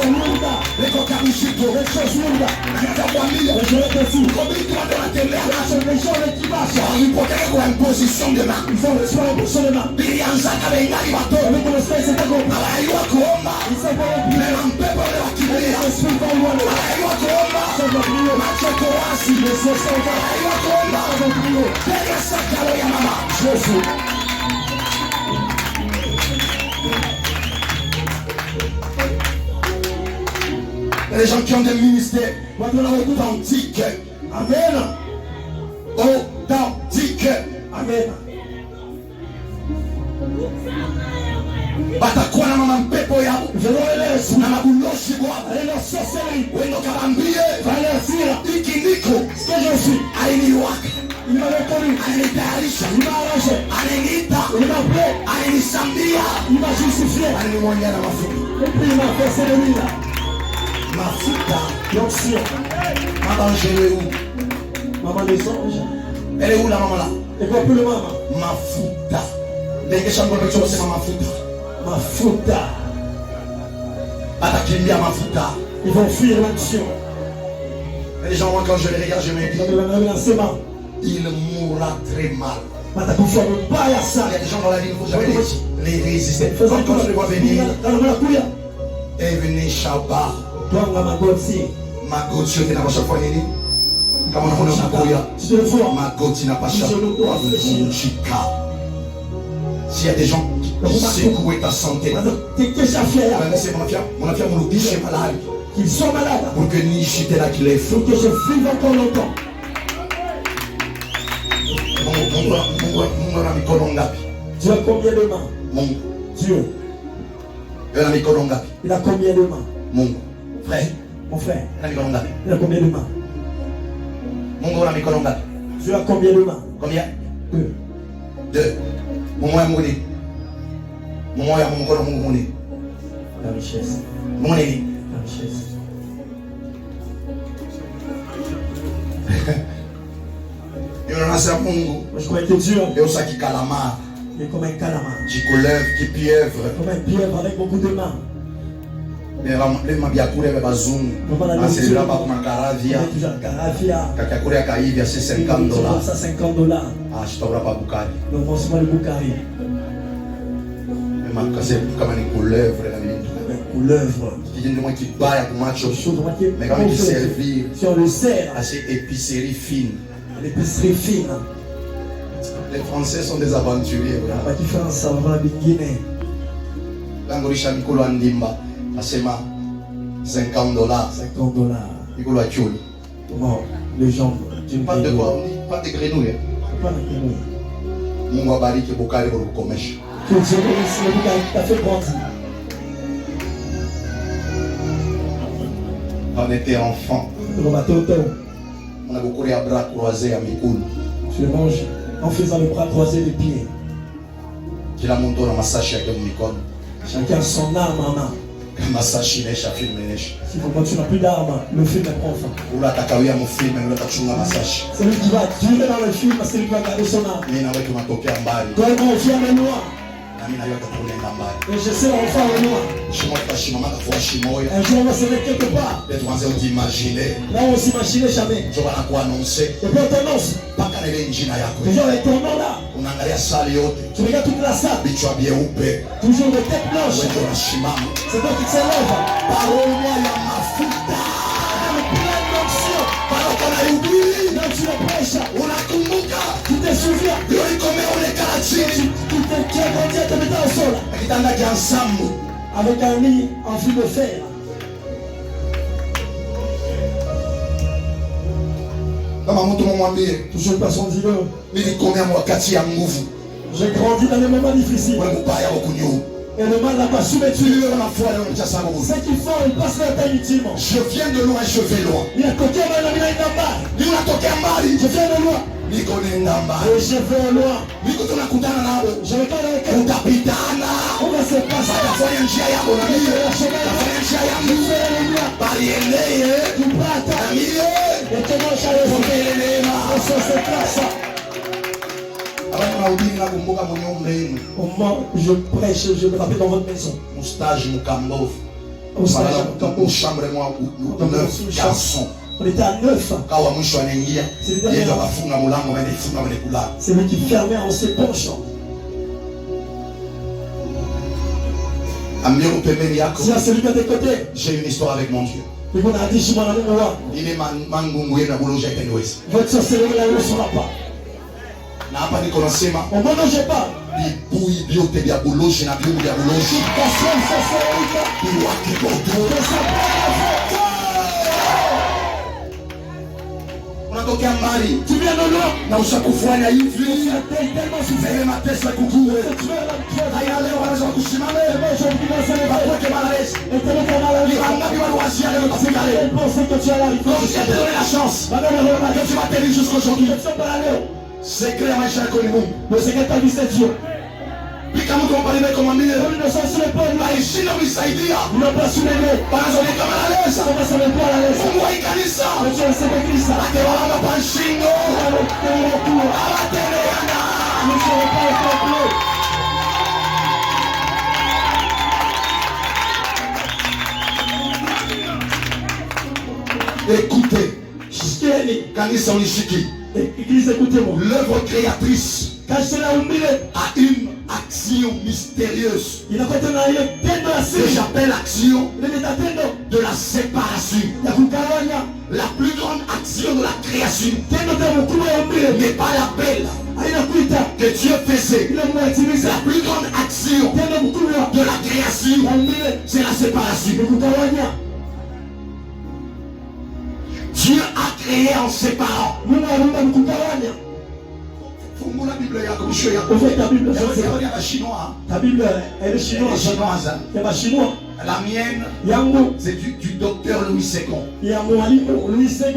Speaker 3: est lourd. Quelque chose lourd. Je vais te fou. Les gens qui marchent,
Speaker 5: ils ont une position de main.
Speaker 3: ils ont besoin de position de main. Avec mon esprit, c'est pas comme. Ils sont pas
Speaker 5: Mais un peu pour le
Speaker 3: les esprits vont loin. Ça va briller. Les esprits vont briller. Jésus.
Speaker 5: Les gens qui ont des ministères authentiques.
Speaker 3: Amen.
Speaker 5: Authentique.
Speaker 3: Amen.
Speaker 5: Batakuwa na mama mpepo ya
Speaker 3: Veloelezo
Speaker 5: na mabuloshi bwana.
Speaker 3: Alelo sorcellerie.
Speaker 5: Wendo kabambie
Speaker 3: Valencia.
Speaker 5: hiki ndiko
Speaker 3: Ce que je suis.
Speaker 5: aliniwaka,
Speaker 3: Il m'a reconnu.
Speaker 5: alinitayarisha,
Speaker 3: Il m'a arrangé.
Speaker 5: aliniita,
Speaker 3: Il m'a appelé.
Speaker 5: alinisambia,
Speaker 3: Il m'a justifié.
Speaker 5: alinimwagia na mafuta.
Speaker 3: Et puis il m'a fait ses demi là.
Speaker 5: Mafuta.
Speaker 3: L'onction.
Speaker 5: Mama Angèle est où?
Speaker 3: Maman des anges.
Speaker 5: Elle est où la maman là?
Speaker 3: Et quoi plus le maman?
Speaker 5: Mafuta. Ndenge shamba pecho sema mafuta.
Speaker 3: Mafuta.
Speaker 5: Atakimbia mafuta.
Speaker 3: Ils vont fuir l'onction.
Speaker 5: Et les gens, moi quand je les regarde, je me dis, il mourra très mal. Il y a des gens dans la vie, il ne faut jamais les résister. Quand je les vois venir, et venir Shabbat, Magoti, tu n'as pas chaque fois nini. Kama unaona Makoya, Magoti n'a pas chaque fois Chika. S'il y a des gens qui secouent ta santé, c'est mon affaire, mon biche est malade.
Speaker 3: Qu'ils sont malades.
Speaker 5: Pour que Nishi te la qu'il est fou.
Speaker 3: Pour que je vive encore longtemps. Tu as combien de mains? Dieu. Il a combien de mains?
Speaker 5: Mon frère.
Speaker 3: Mon frère.
Speaker 5: Il
Speaker 3: a combien de mains? Dieu a combien de mains?
Speaker 5: Combien?
Speaker 3: Deux.
Speaker 5: Deux.
Speaker 3: La richesse.
Speaker 5: Mon ami.
Speaker 3: La richesse. Moi, je crois que Dieu est comme un calamar.
Speaker 5: Qui coulève, qui pieuvre.
Speaker 3: Comme un pieuvre avec beaucoup de mains.
Speaker 5: Mais les mabiakure avec bazungu. C'est là pour ma caravia. Kakakure kaivia c'est $50.
Speaker 3: Ça $50.
Speaker 5: Ah, je t'aurai pas Bukari.
Speaker 3: Le commencement de Bukari.
Speaker 5: Mais ma c'est comme une couleuvre la vie.
Speaker 3: Couleuvre.
Speaker 5: Qui dit moi qui baille pour macho. Mais quand il servir.
Speaker 3: Si on le sert.
Speaker 5: Assez épicerie fine.
Speaker 3: L'épicerie fine.
Speaker 5: Les Français sont des aventuriers.
Speaker 3: Pas de différence, ça va bien Guinée.
Speaker 5: Langorisha Mikolo Andimba. Asema $50.
Speaker 3: $50.
Speaker 5: Mikolo Achuli.
Speaker 3: Bon, les gens.
Speaker 5: Pas de quoi, pas de grenouilles.
Speaker 3: Pas de grenouilles.
Speaker 5: Mungu abariki Bukari kwa kukomesha. Que Dieu bénisse le gars qui t'a fait grandir.
Speaker 1: On était enfant. On a beaucoup de bras croisés à Mikoul.
Speaker 5: Je mange en faisant le bras croisé des pieds.
Speaker 1: Kila muntu na masashi yake mikono.
Speaker 5: Chacun son arme en main.
Speaker 1: Masashi inesha film inesha.
Speaker 5: Si quand tu n'as plus d'armes, le film est prend fin.
Speaker 1: Ula atakawia mu film ula atachunga masashi.
Speaker 5: Celui qui va durer dans le film, c'est lui qui va garder son arme.
Speaker 1: Mimi na wewe tunatokea mbali.
Speaker 5: Toi et moi, on vient de loin.
Speaker 1: Na mimi na wewe tunaenda mbali.
Speaker 5: Et je sais, on va au loin.
Speaker 1: Shimo kwa shimo maka kwa shimo ya.
Speaker 5: Un jour, on va se mettre quelque part.
Speaker 1: Et tu vas t'imaginer.
Speaker 5: Là, on s'imaginait jamais.
Speaker 1: Je vais la annoncer.
Speaker 5: Et puis on t'annonce.
Speaker 1: Paka na ile njina yako.
Speaker 5: Toujours avec ton nom là.
Speaker 1: Unaangalia sali yote.
Speaker 5: Tu regardes toute la salle.
Speaker 1: Bichwa byeupe.
Speaker 5: Toujours de tête blanche.
Speaker 1: Wewe unashimama.
Speaker 5: C'est toi qui te s'élève.
Speaker 1: Parole ya mafuta.
Speaker 5: Plein d'onction.
Speaker 1: Parole kana yubiri.
Speaker 5: Là, tu le prêches.
Speaker 1: Unakumbuka.
Speaker 5: Tu te souviens.
Speaker 1: Yori kome onekana chini.
Speaker 5: Qui a grandi à te mettre au sol.
Speaker 1: Kitanda kia ensemble.
Speaker 5: Avec un lit en fil de fer.
Speaker 1: Kama mtu mwambie,
Speaker 5: Toujours une personne dit
Speaker 1: nilikomea wakati ya nguvu.
Speaker 5: j'ai grandi dans des moments difficiles.
Speaker 1: Wewe mbaya wa kunyu.
Speaker 5: Et le mal n'a pas su me tuer.
Speaker 1: Tu na foi leo mcha sana.
Speaker 5: Ce qu'ils font, ils passent leur temps inutilement.
Speaker 1: Je viens de loin, je vais loin.
Speaker 5: Il y a côté mal, il y a une mbali.
Speaker 1: Ni unatokea mbali.
Speaker 5: Je viens de loin.
Speaker 1: Niko nenda mbali.
Speaker 5: Et je vais au loin.
Speaker 1: Niko tunakutana nao.
Speaker 5: Je vais pas dans les cas.
Speaker 1: Utapitana.
Speaker 5: On va se passer.
Speaker 1: Utafanya njia yako na mimi. Utafanya njia yangu. Bali endeye.
Speaker 5: Tu prends
Speaker 1: Na mimi.
Speaker 5: et tu manges à l'esprit. Et ça se passe.
Speaker 1: Abantu naubiri nakumbuka munyumba yenu.
Speaker 5: Au moment où je prêche, je me rappelle dans votre maison.
Speaker 1: Mustage mukambovu.
Speaker 5: Au stage,
Speaker 1: Au chambre moi ou 9 garçons.
Speaker 5: on était à 9.
Speaker 1: Kawa mwisho anaingia. Yeye akafunga mlango na nifunga wale kulala.
Speaker 5: C'est lui qui fermait en se penchant.
Speaker 1: Amiro pembeni yako.
Speaker 5: Si c'est lui à tes côtés.
Speaker 1: J'ai une histoire avec mon Dieu.
Speaker 5: Et qu'on a dit chez moi,
Speaker 1: Ile mangungu yenu buloja itaniweza.
Speaker 5: votre sorcellerie là ne sera pas.
Speaker 1: Na hapa niko nasema
Speaker 5: On ne mange pas.
Speaker 1: bibui byote vya buloji na viungu vya buloji
Speaker 5: Personne sorcellerie.
Speaker 1: biwake moto. Unatokea mbali
Speaker 5: Tu viens de loin.
Speaker 1: na ushakufanya hivi.
Speaker 5: Tu as tellement souffert.
Speaker 1: Ile mateso kukuwe.
Speaker 5: Tu es là.
Speaker 1: Haya leo wanaweza kusimama
Speaker 5: Et moi, je vis dans cette époque.
Speaker 1: wake malaisi.
Speaker 5: Et tu es dans la vie.
Speaker 1: Wangapi waliwazia leo kufika leo.
Speaker 5: Elle pensait que tu allais arriver.
Speaker 1: Donc j'ai donné la chance.
Speaker 5: Madame la remarque.
Speaker 1: Que tu vas tenir jusqu'aujourd'hui.
Speaker 5: Tu es pas allé.
Speaker 1: Secret ya maisha yako ni Mungu.
Speaker 5: Le secret de ta vie, c'est Dieu.
Speaker 1: Pika mtu mpalime kumwambia
Speaker 5: Ils ne sont sur les pommes.
Speaker 1: alishinda kuisaidia.
Speaker 5: Ils n'ont pas soulèvé.
Speaker 1: Banazoni kama naleza.
Speaker 5: On va se mettre à l'aise.
Speaker 1: Mungu wa kanisa.
Speaker 5: Mais tu es le Christ.
Speaker 1: Akewalamba pa shingo.
Speaker 5: Avec tes retours.
Speaker 1: Awatendeana.
Speaker 5: Nous ne serons pas complets.
Speaker 1: Écoutez,
Speaker 5: Shikeni.
Speaker 1: kanisa unishiki.
Speaker 5: Église, écoutez-moi.
Speaker 1: L'œuvre créatrice
Speaker 5: Quand je te l'ai humilié,
Speaker 1: a une action mystérieuse
Speaker 5: il a continué à aller tendo la
Speaker 1: que
Speaker 5: série.
Speaker 1: j'appelle l'action
Speaker 5: Il est tendo.
Speaker 1: de la séparation.
Speaker 5: Ya kukawanya.
Speaker 1: La plus grande action de la création
Speaker 5: Tendo te mkubwa ya humilié.
Speaker 1: n'est pas l'appel
Speaker 5: Haina kuita.
Speaker 1: que Dieu faisait.
Speaker 5: Ile mwatimiza.
Speaker 1: La plus grande action
Speaker 5: Tendo mkubwa
Speaker 1: de la création,
Speaker 5: ya humilié.
Speaker 1: c'est la séparation.
Speaker 5: Ni kukawanya.
Speaker 1: Dieu a créé en séparant.
Speaker 5: Mungu aliumba kukawanya.
Speaker 1: Fungula Bible yako msho yako.
Speaker 5: Ouvre ta Bible. ça, c'est-
Speaker 1: Ya chinois.
Speaker 5: Ta Bible, elle est chinoise.
Speaker 1: Elle est chinoise.
Speaker 5: Il y a chinois.
Speaker 1: La mienne,
Speaker 5: Yango.
Speaker 1: c'est du docteur Louis II.
Speaker 5: Il y a mwalimu Louis II.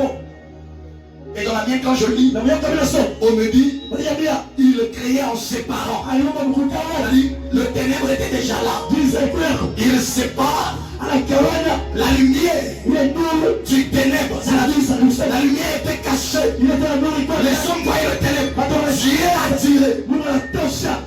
Speaker 1: Et dans la mienne, quand je lis,
Speaker 5: Na miaka bila so.
Speaker 1: on me dit,
Speaker 5: Waliambia
Speaker 1: il le créait en séparant.
Speaker 5: aliumba kukawanya.
Speaker 1: C'est-à-dire, le ténèbre était déjà là.
Speaker 5: Giza kwako.
Speaker 1: Il sépare
Speaker 5: Anakawanya.
Speaker 1: la lumière
Speaker 5: Ile nuru.
Speaker 1: du ténèbre. C'est-à-dire, la lumière était cachée.
Speaker 5: Il était la nuru kwako.
Speaker 1: Les hommes voyaient le ténèbre. Dieu a tiré.
Speaker 5: Mungu anatosha.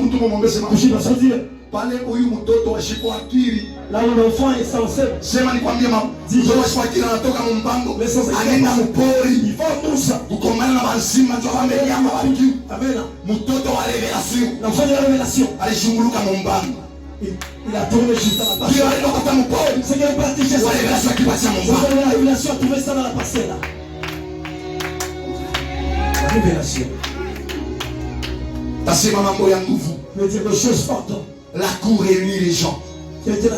Speaker 1: Mtu mwombe sema
Speaker 5: Kushiba sazile.
Speaker 1: pale huyu mtoto ashiko akili.
Speaker 5: Là où l'enfant est censé.
Speaker 1: Sema nikwambie mtoto ashiko akili anatoka mumbango. Anaenda mpori.
Speaker 5: Il faut Musa.
Speaker 1: Kukombana na manzima ndio wameliama walikiu.
Speaker 5: Amen.
Speaker 1: Mtoto wa revelation
Speaker 5: L'enfant de la révélation.
Speaker 1: alishunguluka mumbango.
Speaker 5: Il a tourné juste à la parcelle.
Speaker 1: Ndio alitoka kwa mpori.
Speaker 5: C'est qu'il est parti chez
Speaker 1: Wa
Speaker 5: ça.
Speaker 1: revelation akipatia
Speaker 5: C'est
Speaker 1: mumbango.
Speaker 5: que la révélation a trouvé ça dans la parcelle. Là. La révélation.
Speaker 1: Tasema mambo ya nguvu.
Speaker 5: veut dire des choses fortes.
Speaker 1: La cour réunit les gens.
Speaker 5: Qui veut dire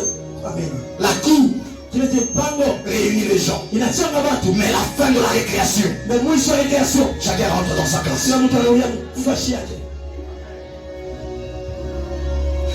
Speaker 5: Amen.
Speaker 1: La cour
Speaker 5: Qui veut dire Bango.
Speaker 1: réunit les gens.
Speaker 5: Il a tiré là-bas tout.
Speaker 1: Mais la fin de la récréation,
Speaker 5: Mais moi, je suis récréation.
Speaker 1: chacun rentre dans sa classe.
Speaker 5: Sila mtu anaoya kufashia yake.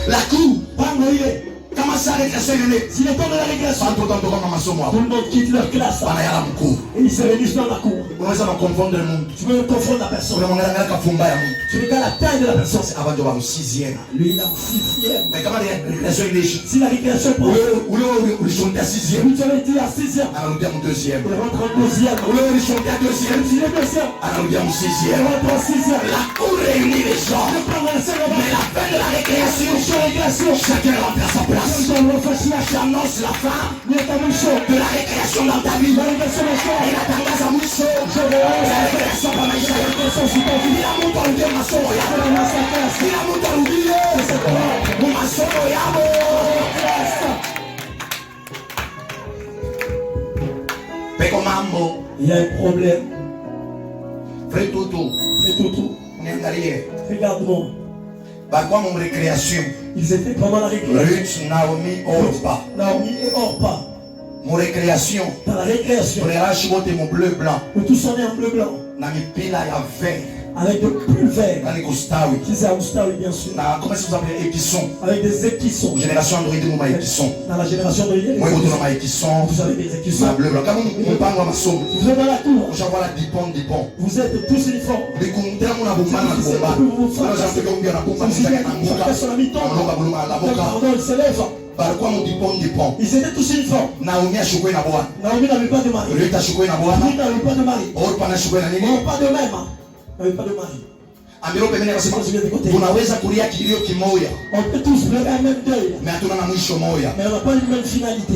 Speaker 5: La cour.
Speaker 3: Pango ile.
Speaker 5: Comment ça récréation est?
Speaker 3: Si le temps de la récréation,
Speaker 5: Tout le temps,
Speaker 3: tout le monde quitte leur classe.
Speaker 5: et
Speaker 3: Et ils se réunissent dans la cour.
Speaker 5: ça va confondre le monde.
Speaker 3: Tu veux confondre la personne. Tu regardes la taille de la personne.
Speaker 5: Avant de voir au 6e.
Speaker 3: Lui, il est en 6e.
Speaker 5: Mais comment la récréation est?
Speaker 3: Si la récréation prend.
Speaker 5: Où ils sont à 6e.
Speaker 3: Lui, tu avais été à 6e.
Speaker 5: Alors, nous sommes au 2e.
Speaker 3: Il rentre en 2e.
Speaker 5: Où ils sont à 2e.
Speaker 3: Il est 2e.
Speaker 5: Alors, nous sommes au
Speaker 3: Il
Speaker 5: 6e.
Speaker 3: rentre en 6e.
Speaker 5: La cour réunit les gens.
Speaker 3: Je prends la seule
Speaker 5: Mais la fin de la récréation, chacun rentre à sa place. J'annonce la fin
Speaker 3: Il est à mon show.
Speaker 5: de la récréation dans ta vie.
Speaker 3: La récréation est chaude.
Speaker 5: Et la tangaza mwisho.
Speaker 3: Je vais
Speaker 5: La récréation kwa maisha yako. Kila mtu arudie masomo yako. Kila mtu arudie masomo yako. Peko mambo.
Speaker 3: Il y a un problème.
Speaker 5: Frère Toto.
Speaker 3: C'est tout.
Speaker 5: Niangalie.
Speaker 3: Regarde-moi.
Speaker 5: Bakwa mon récréation.
Speaker 3: Ils étaient pendant la récréation.
Speaker 5: Ruth, Naomi, Orpa.
Speaker 3: Naomi et Orpa.
Speaker 5: Mon récréation.
Speaker 3: Dans la récréation.
Speaker 5: Pour les racheter mon bleu blanc.
Speaker 3: Où tous sont nés en bleu blanc.
Speaker 5: Na mipila ya vert.
Speaker 3: Avec des pulls verts.
Speaker 5: Nani kustawi.
Speaker 3: Qui c'est à Oustawi, bien sûr.
Speaker 5: Na comment est-ce que vous appelez équisson?
Speaker 3: Avec des équissons.
Speaker 5: Génération Android de mon équisson.
Speaker 3: Dans la génération de l'île.
Speaker 5: Moi je vous ma équisson.
Speaker 3: Vous avez des
Speaker 5: Ma
Speaker 3: équissons.
Speaker 5: bleu blanc. Quand on parle de ma somme.
Speaker 3: Vous êtes dans la cour.
Speaker 5: J'envoie la dipon.
Speaker 3: Vous êtes tous uniformes.
Speaker 5: Des compteurs mon abonnement na bomba. Alors j'ai fait combien na bomba.
Speaker 3: Personne n'a mis ton. Pardon, il se lève.
Speaker 5: Par quoi mon dipon.
Speaker 3: Ils étaient tous uniformes.
Speaker 5: Naomi a choué na boa.
Speaker 3: Naomi n'avait pas de mari.
Speaker 5: Ruth a choué na boa.
Speaker 3: Ruth n'avait pas de mari.
Speaker 5: Orpa na choué na nini.
Speaker 3: Non, pas de même. N'avait pas de mari.
Speaker 5: Ambiro pembeni akasema tunaweza kulia kilio kimoja.
Speaker 3: On peut tous pleurer un même deuil.
Speaker 5: Mais hatuna na mwisho moja.
Speaker 3: Mais on n'a pas une même finalité.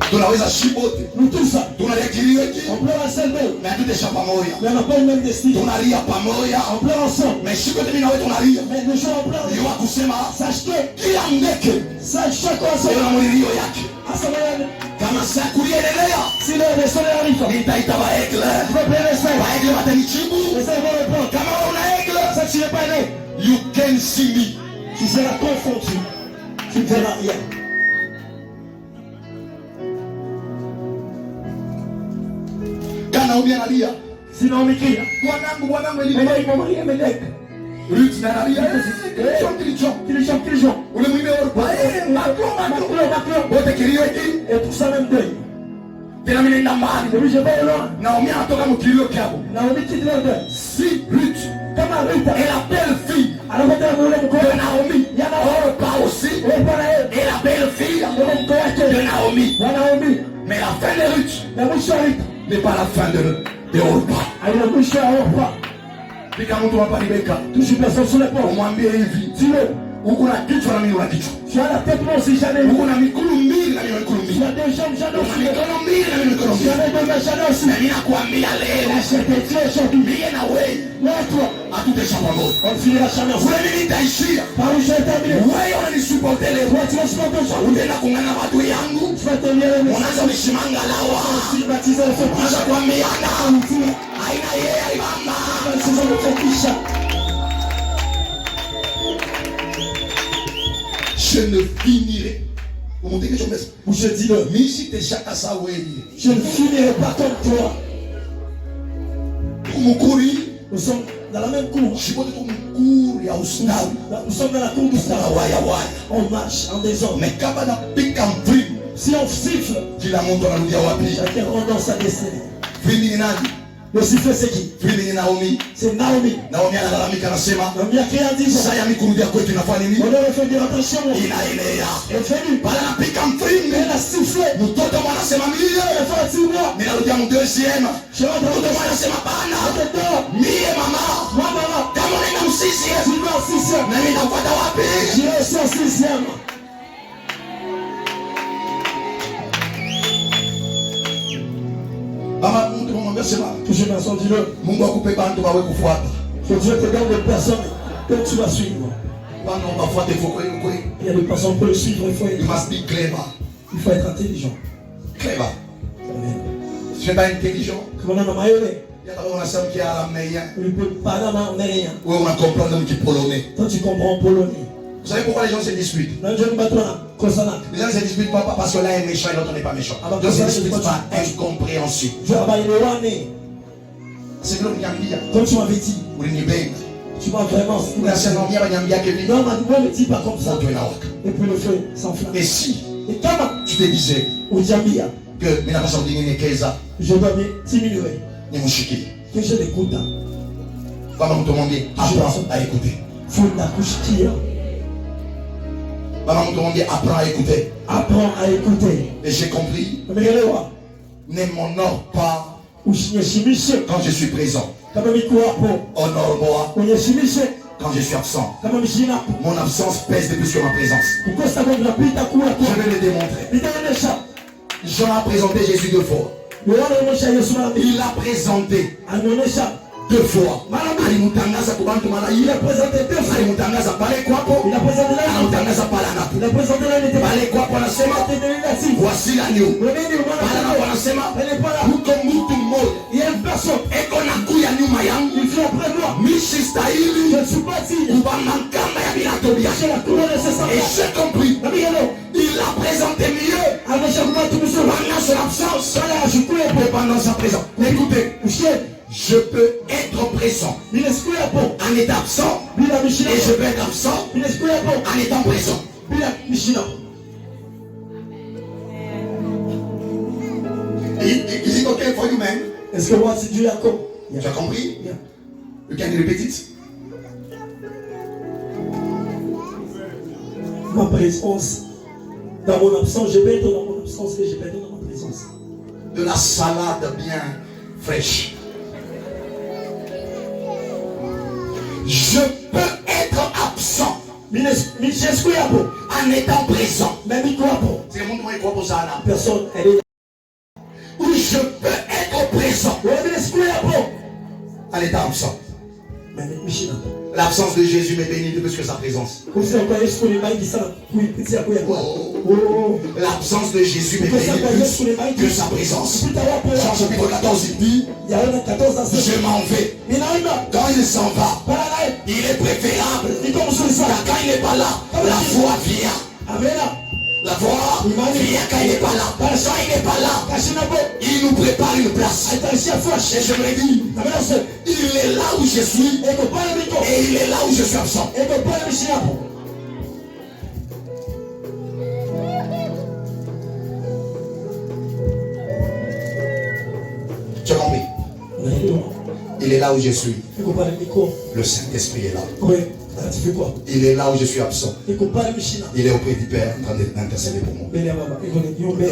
Speaker 5: Tunaweza shibote.
Speaker 3: Nous tous,
Speaker 5: Tunalia kilio hiki.
Speaker 3: on pleure un seul deuil.
Speaker 5: Mais hatutesha pamoja.
Speaker 3: Mais on n'a pas une même destinée.
Speaker 5: Tunalia pamoja.
Speaker 3: On pleure ensemble.
Speaker 5: Mais shibote mimi na wewe tunalia.
Speaker 3: Mais le jour on pleure.
Speaker 5: Ni wa kusema
Speaker 3: Sache que
Speaker 5: kila ndeke
Speaker 3: chaque oiseau
Speaker 5: na mulilio yake.
Speaker 3: a son moyen.
Speaker 5: Kama saa kuliendelea
Speaker 3: Si le soleil arrive,
Speaker 5: nitaita baekle.
Speaker 3: je vais pleurer ça.
Speaker 5: Baekle watanijibu.
Speaker 3: Et ça, ils vont répondre.
Speaker 5: Kama una ekle,
Speaker 3: Ça, tu n'es pas né.
Speaker 5: you can see me.
Speaker 3: Tu seras confondu. Tu ne verras rien.
Speaker 5: Kana ubia nalia.
Speaker 3: Sinon, on m'écrit.
Speaker 5: Bwanangu
Speaker 3: Mais
Speaker 5: eli.
Speaker 3: là, ils vont marier mes legs.
Speaker 5: Ruth na nalia.
Speaker 3: Kilichon.
Speaker 5: Ule mwime Orpa.
Speaker 3: Macron.
Speaker 5: Bote kilio hiki.
Speaker 3: Et pour ça même deuil.
Speaker 5: Tena mimi nenda mbali.
Speaker 3: Et puis je vais loin.
Speaker 5: Naomi anatoka mkilio kyabo.
Speaker 3: Naomi quitte leur deuil.
Speaker 5: Si Ruth
Speaker 3: Comme Ruth.
Speaker 5: est la belle fille
Speaker 3: Alors, on va dire,
Speaker 5: de Naomi.
Speaker 3: il y en a
Speaker 5: Orpa aussi
Speaker 3: on va aller.
Speaker 5: est la belle fille
Speaker 3: De
Speaker 5: de Naomi.
Speaker 3: Naomi.
Speaker 5: Mais la fin de Ruth
Speaker 3: La mouche à Ruth.
Speaker 5: n'est pas la fin de Orpa.
Speaker 3: Avec la mouche à Orpa.
Speaker 5: Pika mtu hapa Rebeka.
Speaker 3: Touche une personne sur l'épaule.
Speaker 5: Umwambie hivi.
Speaker 3: Dis-le.
Speaker 5: Uko na kichwa na mimi una kichwa.
Speaker 3: Tu as la tête moi aussi, j'en ai.
Speaker 5: Uko na miguu mbili na mimi mikono
Speaker 3: Tu
Speaker 5: mbili.
Speaker 3: as deux jambes, j'en ai
Speaker 5: Una
Speaker 3: aussi.
Speaker 5: mikono mbili na mimi mikono mbili.
Speaker 3: J'en ai deux mains, j'en ai aussi.
Speaker 5: Na mimi nakwambia leo.
Speaker 3: La chair de Dieu aujourd'hui.
Speaker 5: Mie na wewe
Speaker 3: Là, toi,
Speaker 5: hatutesha pamoja.
Speaker 3: on finira jamais ensemble.
Speaker 5: Kule mimi nitaishia.
Speaker 3: Par où je vais terminer.
Speaker 5: Wewe unanisupport leo.
Speaker 3: Toi, tu vas se mettre au champ.
Speaker 5: Utaenda kungana na watu yangu.
Speaker 3: Tu vas te lier les
Speaker 5: Unaanza kunishimanga lawa.
Speaker 3: stigmatiser le fétiche.
Speaker 5: Unaanza kuambiana.
Speaker 3: Tu
Speaker 5: Aina yeye alimama.
Speaker 3: vas se faire le fétiche.
Speaker 5: Je ne finirai. Vous montez que je me laisse.
Speaker 3: Ou je dis le.
Speaker 5: Misi te chaka sawe.
Speaker 3: Je ne finirai pas comme toi.
Speaker 5: Kumukuri.
Speaker 3: Nous sommes dans la même cour.
Speaker 5: Shibote kumukuri ya ustawi.
Speaker 3: Nous sommes dans la cour du Stade.
Speaker 5: Waya waya.
Speaker 3: On marche en désordre.
Speaker 5: Mais kama na pika mvrim.
Speaker 3: Si on siffle,
Speaker 5: Kila mtu anarudia wapi?
Speaker 3: chacun rentre dans sa destinée.
Speaker 5: Vili ni nani?
Speaker 3: Le sifflet, c'est qui?
Speaker 5: Vili ni Naomi.
Speaker 3: C'est Naomi.
Speaker 5: Naomi analalamika anasema,
Speaker 3: Naomi a crié en disant,
Speaker 5: sasa ya mimi kurudia kwetu inafanya nini?
Speaker 3: on aurait fait dire attention.
Speaker 5: Inaelea.
Speaker 3: Elle est venue.
Speaker 5: Bala napika mvrim.
Speaker 3: Elle a sifflé.
Speaker 5: Mtoto mwana anasema mie.
Speaker 3: Elle fait un moi.
Speaker 5: Ninarudia mu deuxième.
Speaker 3: Je rentre dans
Speaker 5: Mtoto
Speaker 3: le
Speaker 5: mwana anasema bana.
Speaker 3: dedans.
Speaker 5: Mie mama.
Speaker 3: Moi, maman.
Speaker 5: Kama unaenda mu sixième.
Speaker 3: Tu vas en sixième.
Speaker 5: Na mimi nafuata wapi?
Speaker 3: J'irai aussi en sixième.
Speaker 5: Mama mtu mwambie sema,
Speaker 3: Touche une personne, dis-le.
Speaker 5: Mungu akupe bantu bawe kufuata.
Speaker 3: Que Dieu te donne des personnes que tu vas suivre.
Speaker 5: Bantu bafuate il faut kweli kweli.
Speaker 3: Il y a des personnes pour le suivre,
Speaker 5: You must be clever.
Speaker 3: il faut être intelligent.
Speaker 5: Clever.
Speaker 3: Amen.
Speaker 5: Si tu n'es pas intelligent,
Speaker 3: Comment on a maillonné?
Speaker 5: yata unasema kia arameya.
Speaker 3: On ne peut pas on n'est rien.
Speaker 5: Wewe unakomprendre mki polonais.
Speaker 3: Toi, tu comprends polonais.
Speaker 5: Vous savez pourquoi les gens se disputent?
Speaker 3: Non, je ne bats pas. Kosana.
Speaker 5: Les gens ne se disputent pas parce que l'un est méchant et l'autre n'est pas méchant.
Speaker 3: Ah bah,
Speaker 5: Donc ils ne
Speaker 3: ça,
Speaker 5: se disputent
Speaker 3: c'est
Speaker 5: pas
Speaker 3: pas-
Speaker 5: incompréhension.
Speaker 3: Je vais abailler le wane.
Speaker 5: C'est que l'on vient de dire.
Speaker 3: Comme tu m'avais dit,
Speaker 5: Ulinibenga.
Speaker 3: Tu m'as vraiment
Speaker 5: Unasema mia banyambia Kevin.
Speaker 3: Non, ne me dis pas comme ça.
Speaker 5: Moto inawaka.
Speaker 3: Et puis le feu s'enflamme.
Speaker 5: Et si
Speaker 3: Et comment
Speaker 5: tu te disais
Speaker 3: Ujambia,
Speaker 5: que mina pasha kunyenyekeza
Speaker 3: je dois me diminuer,
Speaker 5: nimshikie.
Speaker 3: que je l'écoute.
Speaker 5: Kama mtu mwambie apprends à écouter.
Speaker 3: Funda kushikia.
Speaker 5: Kama mtu mwambie apprends à écouter.
Speaker 3: Apprends à écouter.
Speaker 5: Et j'ai compris,
Speaker 3: Umeelewa?
Speaker 5: ne m'honore pas
Speaker 3: Usinyeshimishe
Speaker 5: quand je suis présent.
Speaker 3: kama miko hapo.
Speaker 5: Honore-moi
Speaker 3: Unyeshimishe
Speaker 5: quand je suis absent.
Speaker 3: kama mishina hapo.
Speaker 5: Mon absence pèse de plus que ma présence.
Speaker 3: Kukosa kwa tunapita kuwa
Speaker 5: Je
Speaker 3: kwa.
Speaker 5: vais le démontrer.
Speaker 3: Nitaonyesha.
Speaker 5: Jean a présenté Jésus 2 fois.
Speaker 3: Yohana anaonyesha Yesu mara mbili.
Speaker 5: Il l'a présenté
Speaker 3: Anaonyesha
Speaker 5: 2 fois. Alimutangaza kwa bantu mara
Speaker 3: il
Speaker 5: ile.
Speaker 3: a présenté deux fois.
Speaker 5: Alimutangaza pale kwapo.
Speaker 3: Il a présenté là.
Speaker 5: Anamutangaza pale anapo.
Speaker 3: Il a présenté là il était
Speaker 5: Pale kwapo anasema
Speaker 3: négatif.
Speaker 5: voici l'agneau.
Speaker 3: Weneni
Speaker 5: Pale
Speaker 3: unaona
Speaker 5: anapo anasema
Speaker 3: elle est pas là.
Speaker 5: huko mtu mmoja
Speaker 3: Il y a une personne.
Speaker 5: eko nakuya nyuma yangu.
Speaker 3: Il vient après moi.
Speaker 5: Mishi
Speaker 3: Je
Speaker 5: stahili
Speaker 3: ne suis pas digne.
Speaker 5: kubamangama ya binatobia.
Speaker 3: J'ai la couronne de ses
Speaker 5: Et
Speaker 3: semblables.
Speaker 5: j'ai compris.
Speaker 3: Na migano.
Speaker 5: Il l'a présenté mieux
Speaker 3: Amesha kuma tumusoro.
Speaker 5: pendant son absence
Speaker 3: Wala ashukue
Speaker 5: que
Speaker 3: hapo.
Speaker 5: pendant sa présence. Écoutez,
Speaker 3: Ushie.
Speaker 5: je peux être présent
Speaker 3: Bila siku hapo.
Speaker 5: en étant absent
Speaker 3: Bila mishina.
Speaker 5: et je peux être absent
Speaker 3: Bila siku hapo.
Speaker 5: en étant présent.
Speaker 3: Bila mishina.
Speaker 5: Is it okay for you, man?
Speaker 3: Est-ce que moi c'est Dieu yako?
Speaker 5: Tu as compris?
Speaker 3: Yeah.
Speaker 5: You can repeat it?
Speaker 3: Ma présence. Dans mon absence, je vais être dans mon absence et je vais être dans ma présence.
Speaker 5: De la salade bien fraîche. Je peux être absent
Speaker 3: Michel siku hapo.
Speaker 5: en étant présent.
Speaker 3: Mais miko hapo.
Speaker 5: C'est le monde qui croit pour ça là.
Speaker 3: Personne elle est.
Speaker 5: Ou je peux être présent
Speaker 3: Ouais, bila siku hapo.
Speaker 5: en étant absent.
Speaker 3: Mais mishina.
Speaker 5: L'absence de Jésus m'est bénie de plus que sa présence.
Speaker 3: Kusi kwa Yesu kule maji sana. Kuipitia kwa yako. Oh.
Speaker 5: L'absence de Jésus m'est bénie de plus que sa présence. Jean chapitre 14, il dit,
Speaker 3: Yohana 14 dans ce.
Speaker 5: je m'en vais.
Speaker 3: Ninaenda.
Speaker 5: Quand il s'en va,
Speaker 3: Para naye.
Speaker 5: il est préférable.
Speaker 3: Niko mzuri sana.
Speaker 5: Car quand il n'est pas là, la foi vient.
Speaker 3: Amena.
Speaker 5: La foi vient quand il n'est pas là. Quand il n'est pas là,
Speaker 3: Kashina bo.
Speaker 5: il nous prépare une place.
Speaker 3: Ataishia fresh.
Speaker 5: Et je me dis,
Speaker 3: Amena se.
Speaker 5: il est là où je suis
Speaker 3: Eko pale miko.
Speaker 5: et il est là où je suis absent.
Speaker 3: Eko pale mishina hapo.
Speaker 5: Tu as compris?
Speaker 3: Unaelewa?
Speaker 5: Il est là où je suis.
Speaker 3: Eko pale miko.
Speaker 5: Le Saint-Esprit est là.
Speaker 3: Ouais. Tu fais quoi?
Speaker 5: Il est là où je suis absent.
Speaker 3: Eko pale mishina.
Speaker 5: Il est auprès du Père en train d'intercéder pour moi.
Speaker 3: Mbele ya baba. Eko ni yombea.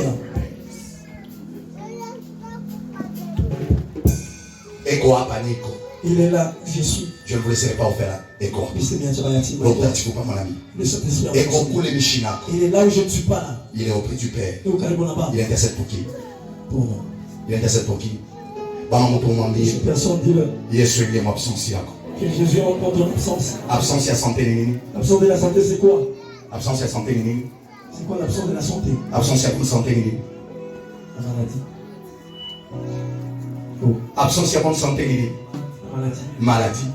Speaker 5: Eko hapa niko.
Speaker 3: Il est là, je suis.
Speaker 5: Je ne vous laisserai pas faire Eko.
Speaker 3: Mr. Mianjabayati.
Speaker 5: L'autre, tu ne peux pas, mon ami.
Speaker 3: Le Saint-Esprit.
Speaker 5: Eko kule mishina.
Speaker 3: Il est là où je ne suis pas là.
Speaker 5: Il est auprès du Père.
Speaker 3: Eko karibu na baba.
Speaker 5: Il intercède pour qui?
Speaker 3: Pour moi.
Speaker 5: Il intercède pour qui? Bama mtu mwambie
Speaker 3: Cette personne dit-le.
Speaker 5: Yesu ndiye absence yako.
Speaker 3: Que Jésus rencontre ton absence.
Speaker 5: Absence ya santé ni nini?
Speaker 3: L'absence de la santé, c'est quoi?
Speaker 5: Absence ya santé ni nini?
Speaker 3: C'est quoi l'absence de la santé?
Speaker 5: Absence ya bonne santé ni nini?
Speaker 3: La maladie. Oh,
Speaker 5: Absence ya bonne santé ni nini?
Speaker 3: la maladie.
Speaker 5: Maladie.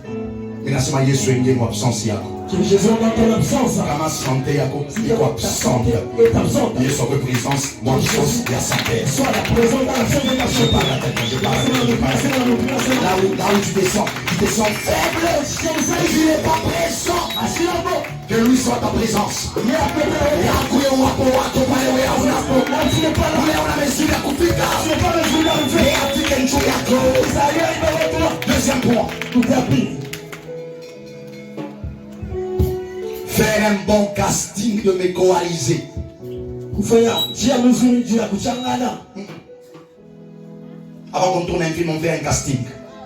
Speaker 5: Minasema Yesu ndiye absence yako.
Speaker 3: Que Jésus rencontre ton absence.
Speaker 5: Kama santé yako
Speaker 3: Si
Speaker 5: iko
Speaker 3: ta santé
Speaker 5: absente.
Speaker 3: est absente,
Speaker 5: Yesu ako présence, moi absence ya santé.
Speaker 3: sois la présence dans la santé de la
Speaker 5: Je
Speaker 3: santé.
Speaker 5: parle à quelqu'un, je parle à quelqu'un. Là où tu te sens faible, tu n'es pas présent. Que lui soit ta présence. Yakuye wapo wako pale wewe unapo. Ule una mesuri ya kufika. Et afike njoo yako. Deuxième point. Faire un bon casting de mes coalisés.
Speaker 3: Kufanya njia nzuri juu ya kuchangana.
Speaker 5: Avant qu'on tourne un film, on fait un casting.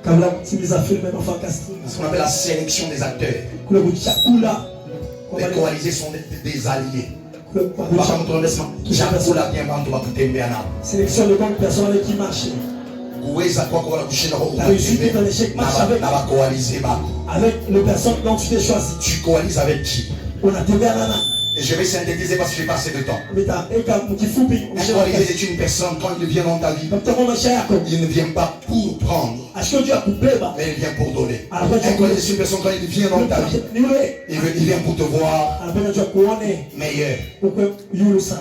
Speaker 3: Kabla kutimiza film na fa casting.
Speaker 5: Ce qu'on appelle la sélection des acteurs.
Speaker 3: Kule kuchakula.
Speaker 5: Les coalisés sont des alliés.
Speaker 3: Kule
Speaker 5: Baba mtuonesema chakula bien bantu bakutembea nao.
Speaker 3: sélection de bonnes personnes avec qui marcher.
Speaker 5: Kuweza kwako wala kushinda kwa
Speaker 3: La réussite dans l'échec marche avec.
Speaker 5: na coalisés bako.
Speaker 3: Avec les personnes dont tu t'es choisi.
Speaker 5: Tu coalises avec qui?
Speaker 3: On a tembea nana.
Speaker 5: Et je vais synthétiser parce que j'ai pas assez de temps.
Speaker 3: Meta eka mkifupi.
Speaker 5: Un coalisé est une personne quand il vient dans ta vie.
Speaker 3: Mtako maisha yako.
Speaker 5: Il ne vient pas pour prendre,
Speaker 3: Ashiko juu ya kubeba.
Speaker 5: mais il vient pour donner.
Speaker 3: Anapenda
Speaker 5: Un coalisé c'est une personne quand il vient dans ta vie.
Speaker 3: Ni wewe.
Speaker 5: Il vient pour te voir
Speaker 3: Anapenda juu ya kuone.
Speaker 5: meilleur.
Speaker 3: Ukwe yulu sana.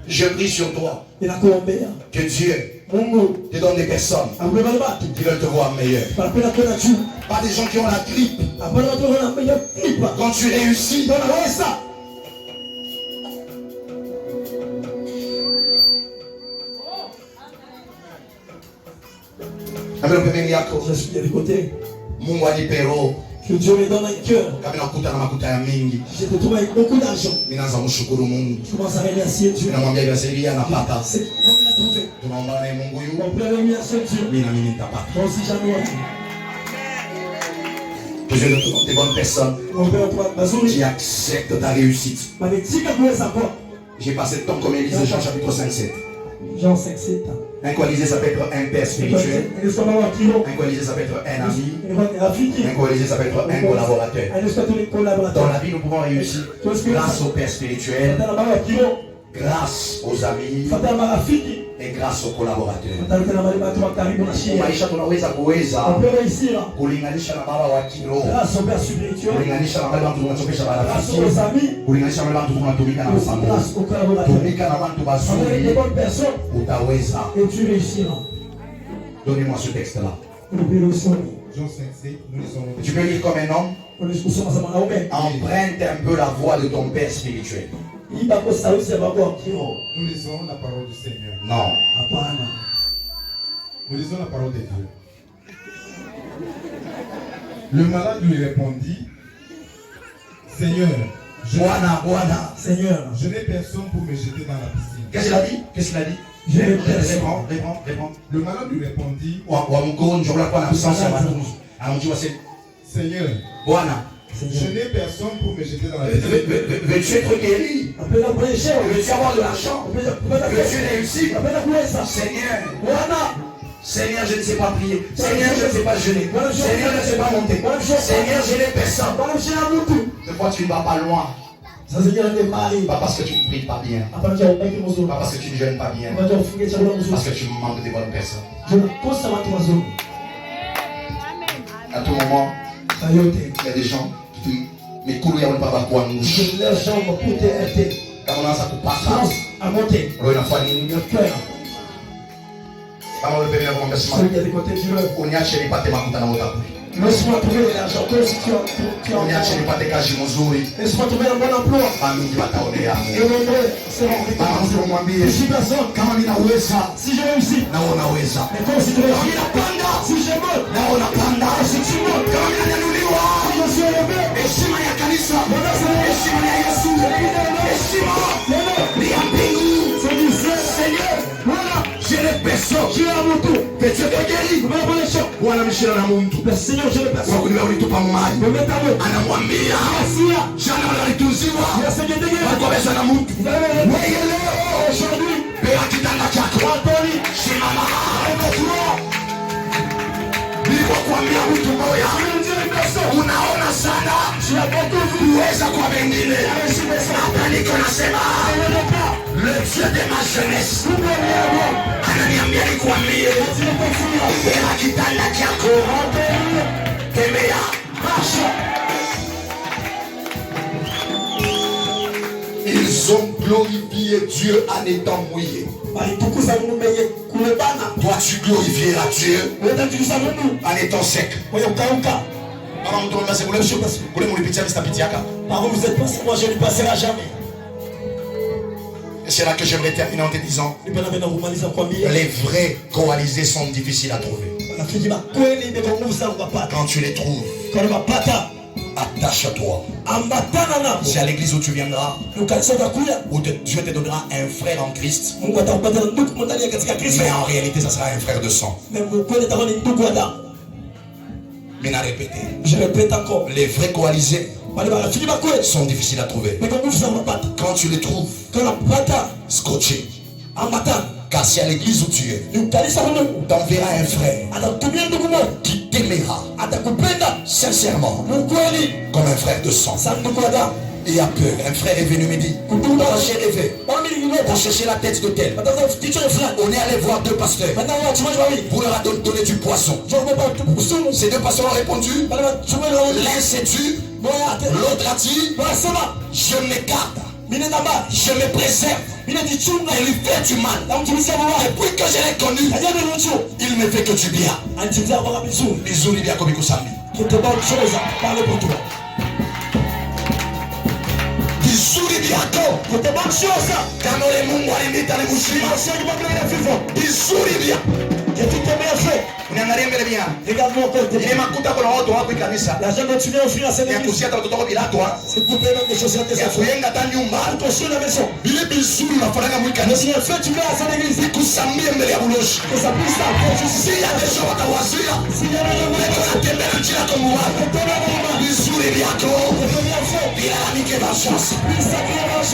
Speaker 5: Je prie sur toi
Speaker 3: Ninakuombea.
Speaker 5: que Dieu te donne des personnes qui veulent te voir meilleur. Pas des gens qui ont la grippe. Quand tu réussis,
Speaker 3: Je suis de côté.
Speaker 5: Mungu anipero
Speaker 3: Que Dieu me donne un cœur.
Speaker 5: kama nakuta na makuta ya mingi,
Speaker 3: Je te trouve avec beaucoup d'argent.
Speaker 5: ninaanza kumshukuru Mungu,
Speaker 3: Je commence à remercier Dieu.
Speaker 5: namwambia Gaseria napata,
Speaker 3: C'est comme il a trouvé.
Speaker 5: tunaomba naye Mungu yu,
Speaker 3: Mon père remercie Dieu.
Speaker 5: mimi na mimi nitapata.
Speaker 3: Moi aussi jamais envie.
Speaker 5: Que Dieu te donne des bonnes personnes
Speaker 3: Mon père toi, Bazouri.
Speaker 5: qui acceptent ta réussite.
Speaker 3: Magnétique à quoi ça quoi?
Speaker 5: J'ai passé le temps comme Élise de Jean chapitre 5-7.
Speaker 3: Jean 5-7.
Speaker 5: Un coalisé, ça peut être un père spirituel. Un coalisé, ça peut être un ami. Un coalisé, ça peut être un collaborateur. Dans la vie, nous pouvons réussir grâce au père spirituel, grâce aux amis et grâce aux collaborateurs. Maisha tunaweza kuweza kulinganisha na baba wa kiroho, kulinganisha na wale watu wanachokesha marafiki, kulinganisha na wale watu wanatumika na pamoja, tumika na watu wazuri, utaweza. Donnez-moi ce texte-là.
Speaker 2: Jean 5,7, nous lisons.
Speaker 5: Tu peux lire comme un homme. Emprunte un peu la voix de ton père spirituel.
Speaker 2: Nous lisons la parole du Seigneur.
Speaker 5: Non.
Speaker 2: Nous lisons la parole de Dieu. Le malade lui répondit, Seigneur,
Speaker 3: Seigneur,
Speaker 2: je n'ai personne pour me jeter dans la piscine.
Speaker 5: Qu'est-ce qu'il a dit? Qu'est-ce qu'il a dit? Réponds.
Speaker 2: Le malade lui répondit, Seigneur, je n'ai personne pour me jeter dans la piscine.
Speaker 5: Veux-tu être guéri? Veux-tu avoir de l'argent? Veux-tu réussir? Seigneur, je ne sais pas prier. Seigneur, je ne sais pas jeûner. Seigneur, je ne sais pas monter. Seigneur, je n'ai personne. Des fois, tu ne vas pas loin. Pas parce que tu ne pries pas bien. Pas parce que tu ne jeûnes pas bien. Parce que tu manques de bonnes personnes. À tout moment, il y a des gens qui disent, mais coulou ya pas quoi nous. Quand on a ça pour passer, on a fait kama wewe pembeni yako mbele uniache nipate makuta na motapu. Uniache nipate kazi nzuri. Mimi wataonea. Mama mtu mwambie kama ninaweza, na unaweza. Kama ninapanda, na unapanda. Kama ninanyanyuliwa, heshima ya kanisa, heshima ya Yesu, heshima ya mbingu. Seigneur, je n'ai personne. Que Dieu te guérit. Bwana mshira na Mungu. Kwa kuniwa ulitupa maji. Anamwambia jana walituziwa. Walikuwa na Mungu. Wewe leo bea kitanda chako. Simama. Nilipokuambia mtu moja, unaona sana kuweza kwa wengine. Hapa niko nasema le Dieu de ma jeunesse ananiambia nikwambie, bea kitanda chako, tembea. Ils ont glorifié Dieu en étant mouillés. Toi tu glorifieras Dieu en étant sec. Maman mtu mbase kule mlipitia msitapitiaka.
Speaker 3: Vous êtes passé, moi je ne passerai jamais.
Speaker 5: Et c'est là que j'aimerais terminer en te disant, les vrais coalisés sont difficiles à trouver. Quand tu les trouves, attache-toi. C'est à l'église où tu viendras, où Dieu te donnera un frère en Christ. Mais en réalité, ça sera un frère de sang. Mais n'a répété.
Speaker 3: Je répète encore.
Speaker 5: Les vrais coalisés sont difficiles à trouver. Quand tu les trouves, scotché. Car si à l'église où tu es, t'enverras un frère qui t'aimera sincèrement comme un frère de sang. Et à peu, un frère est venu me dire, j'ai rêvé, on cherchait la tête de tel. On est allé voir deux pasteurs pour leur donner du poisson. Ces deux pasteurs ont répondu, l'un s'est tu, l'autre a dit, je m'écarte
Speaker 3: Je me préserve. Et lui fait du mal. Depuis que je l'ai connu, il ne fait que du bien. Bisous, il y a comme Kusami. Vizuri vyako kanole Mungu alimita ni mshima vizuri vya unaangalia mbele bia ile makuta kuna watu wako kanisa ya kusia watoto wako bila toa ya kuyenga ta nyumba vile vizuri unafanya mwika kusambia mbele ya buloshi si ya kesho watawazia unatembea njia kwa Mungu vizuri vyako bila nike na chance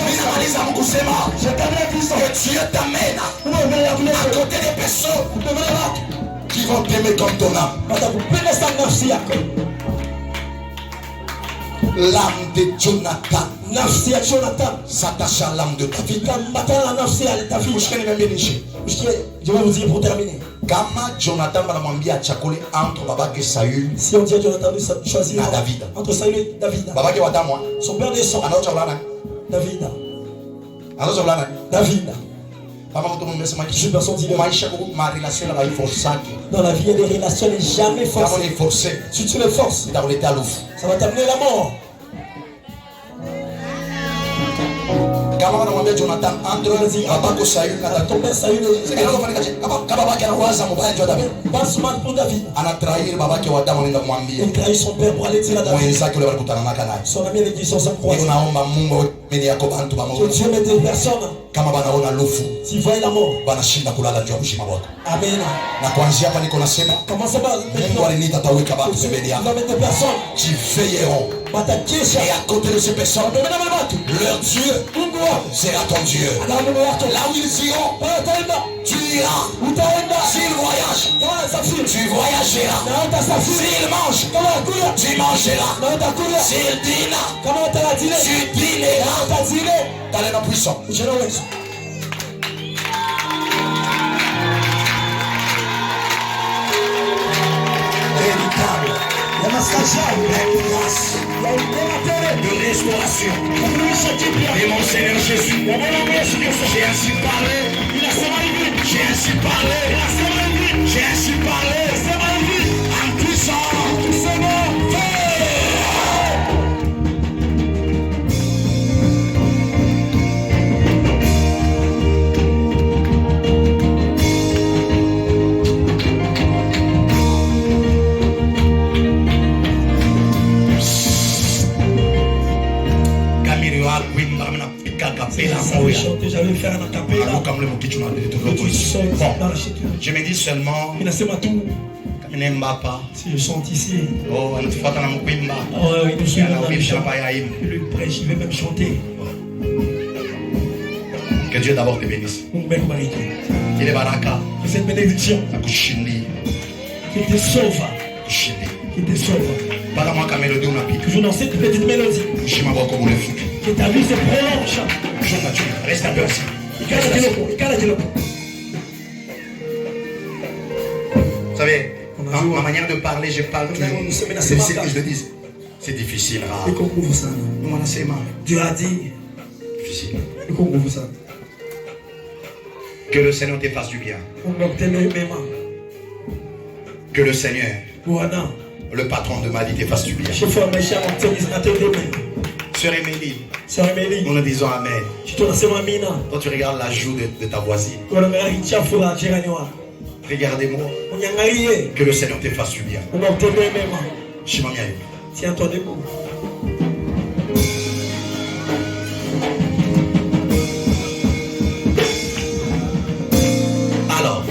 Speaker 3: minamaliza mkusema que Dieu t'amène à côté des personnes qui vont t'aimer comme ton âme. L'âme de Jonathan s'attache à l'âme de David.
Speaker 5: Je vais vous dire pour terminer.
Speaker 3: Kama Jonathan banamwambia chakule entre babake Saül,
Speaker 5: si on dit à Jonathan de choisir
Speaker 3: David,
Speaker 5: entre Saül et David,
Speaker 3: babake wadamwa
Speaker 5: son père descend, David, David. Je personne dit dans la vie il y a des relations n'est jamais forcées. Si tu le forces, ça va t'amener à la mort.
Speaker 3: Kama wanamwambia Jonathan entre babako Saül na
Speaker 5: ton père Saül passe mal pour David.
Speaker 3: Anatrahir babake wa damu nenda kumwambia.
Speaker 5: Il trahit son père pour aller dire à David.
Speaker 3: Mwenzake ule walikutana naye.
Speaker 5: Son ami avec qui sont croisés.
Speaker 3: Unaomba Mungu mimi yako bantu pamoja.
Speaker 5: Que Dieu mette des personnes.
Speaker 3: Kama banaona lufu.
Speaker 5: S'ils voient la mort.
Speaker 3: Banashinda kulala juu ya mshima wako.
Speaker 5: Amen.
Speaker 3: Na kuanzia hapa niko nasema.
Speaker 5: Comment ça va?
Speaker 3: Mungu alinita taweka watu pembeni yako.
Speaker 5: Il va mettre des personnes
Speaker 3: qui veilleront. Et à côté de ces personnes, leur Dieu sera ton Dieu. Là où ils iront, tu iras. S'ils voyagent, tu voyageras. S'ils mangent, tu mangeras. S'ils dînent, tu dîneras. Dans les noms puissants. Véritable. De restauration. Et mon Seigneur Jésus, j'ai ainsi parlé. J'ai ainsi parlé. J'ai ainsi parlé. En puissant.
Speaker 5: J'avais fait un acapella.
Speaker 3: Je me dis seulement
Speaker 5: si je chante ici,
Speaker 3: il nous suit
Speaker 5: le prêche, il veut même chanter.
Speaker 3: Que Dieu d'abord te bénisse. Il est baraka.
Speaker 5: Que cette bénédiction qui te sauve. Qui te sauve. Toujours dans cette petite mélodie. Que ta vie se prolonge.
Speaker 3: Reste un peu assis. Vous savez, ma manière de parler, je parle. C'est difficile que je le dise. C'est difficile.
Speaker 5: Dieu a dit.
Speaker 3: Difficile. Que le Seigneur te fasse du bien. Que le Seigneur, le patron de ma vie, te fasse du bien. Sœur Émilie, nous nous disons Amen. Quand tu regardes la joue de ta voisine, regardez-moi. Que le Seigneur te fasse du bien.
Speaker 5: Tiens-toi debout.
Speaker 3: Alors,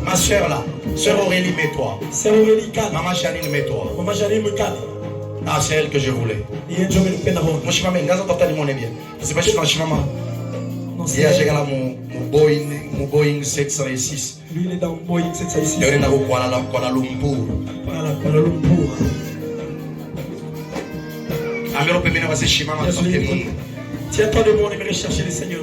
Speaker 3: ma soeur là, Sœur Aurélie, mets-toi.
Speaker 5: Sœur Aurélie, calme.
Speaker 3: Maman Janine, mets-toi.
Speaker 5: Maman Janine, me calme.
Speaker 3: Ah, c'est elle que je voulais. Moi, je m'amène. Gaza, t'as mon bien. C'est pas je suis maman. Il y a mon Boeing 706.
Speaker 5: Lui, il est dans Boeing 706.
Speaker 3: Il est dans Kuala Lumpur.
Speaker 5: Kuala Lumpur.
Speaker 3: Amiro peut venir voir ses chimans.
Speaker 5: Tiens-toi de moi, on aimerait chercher le Seigneur.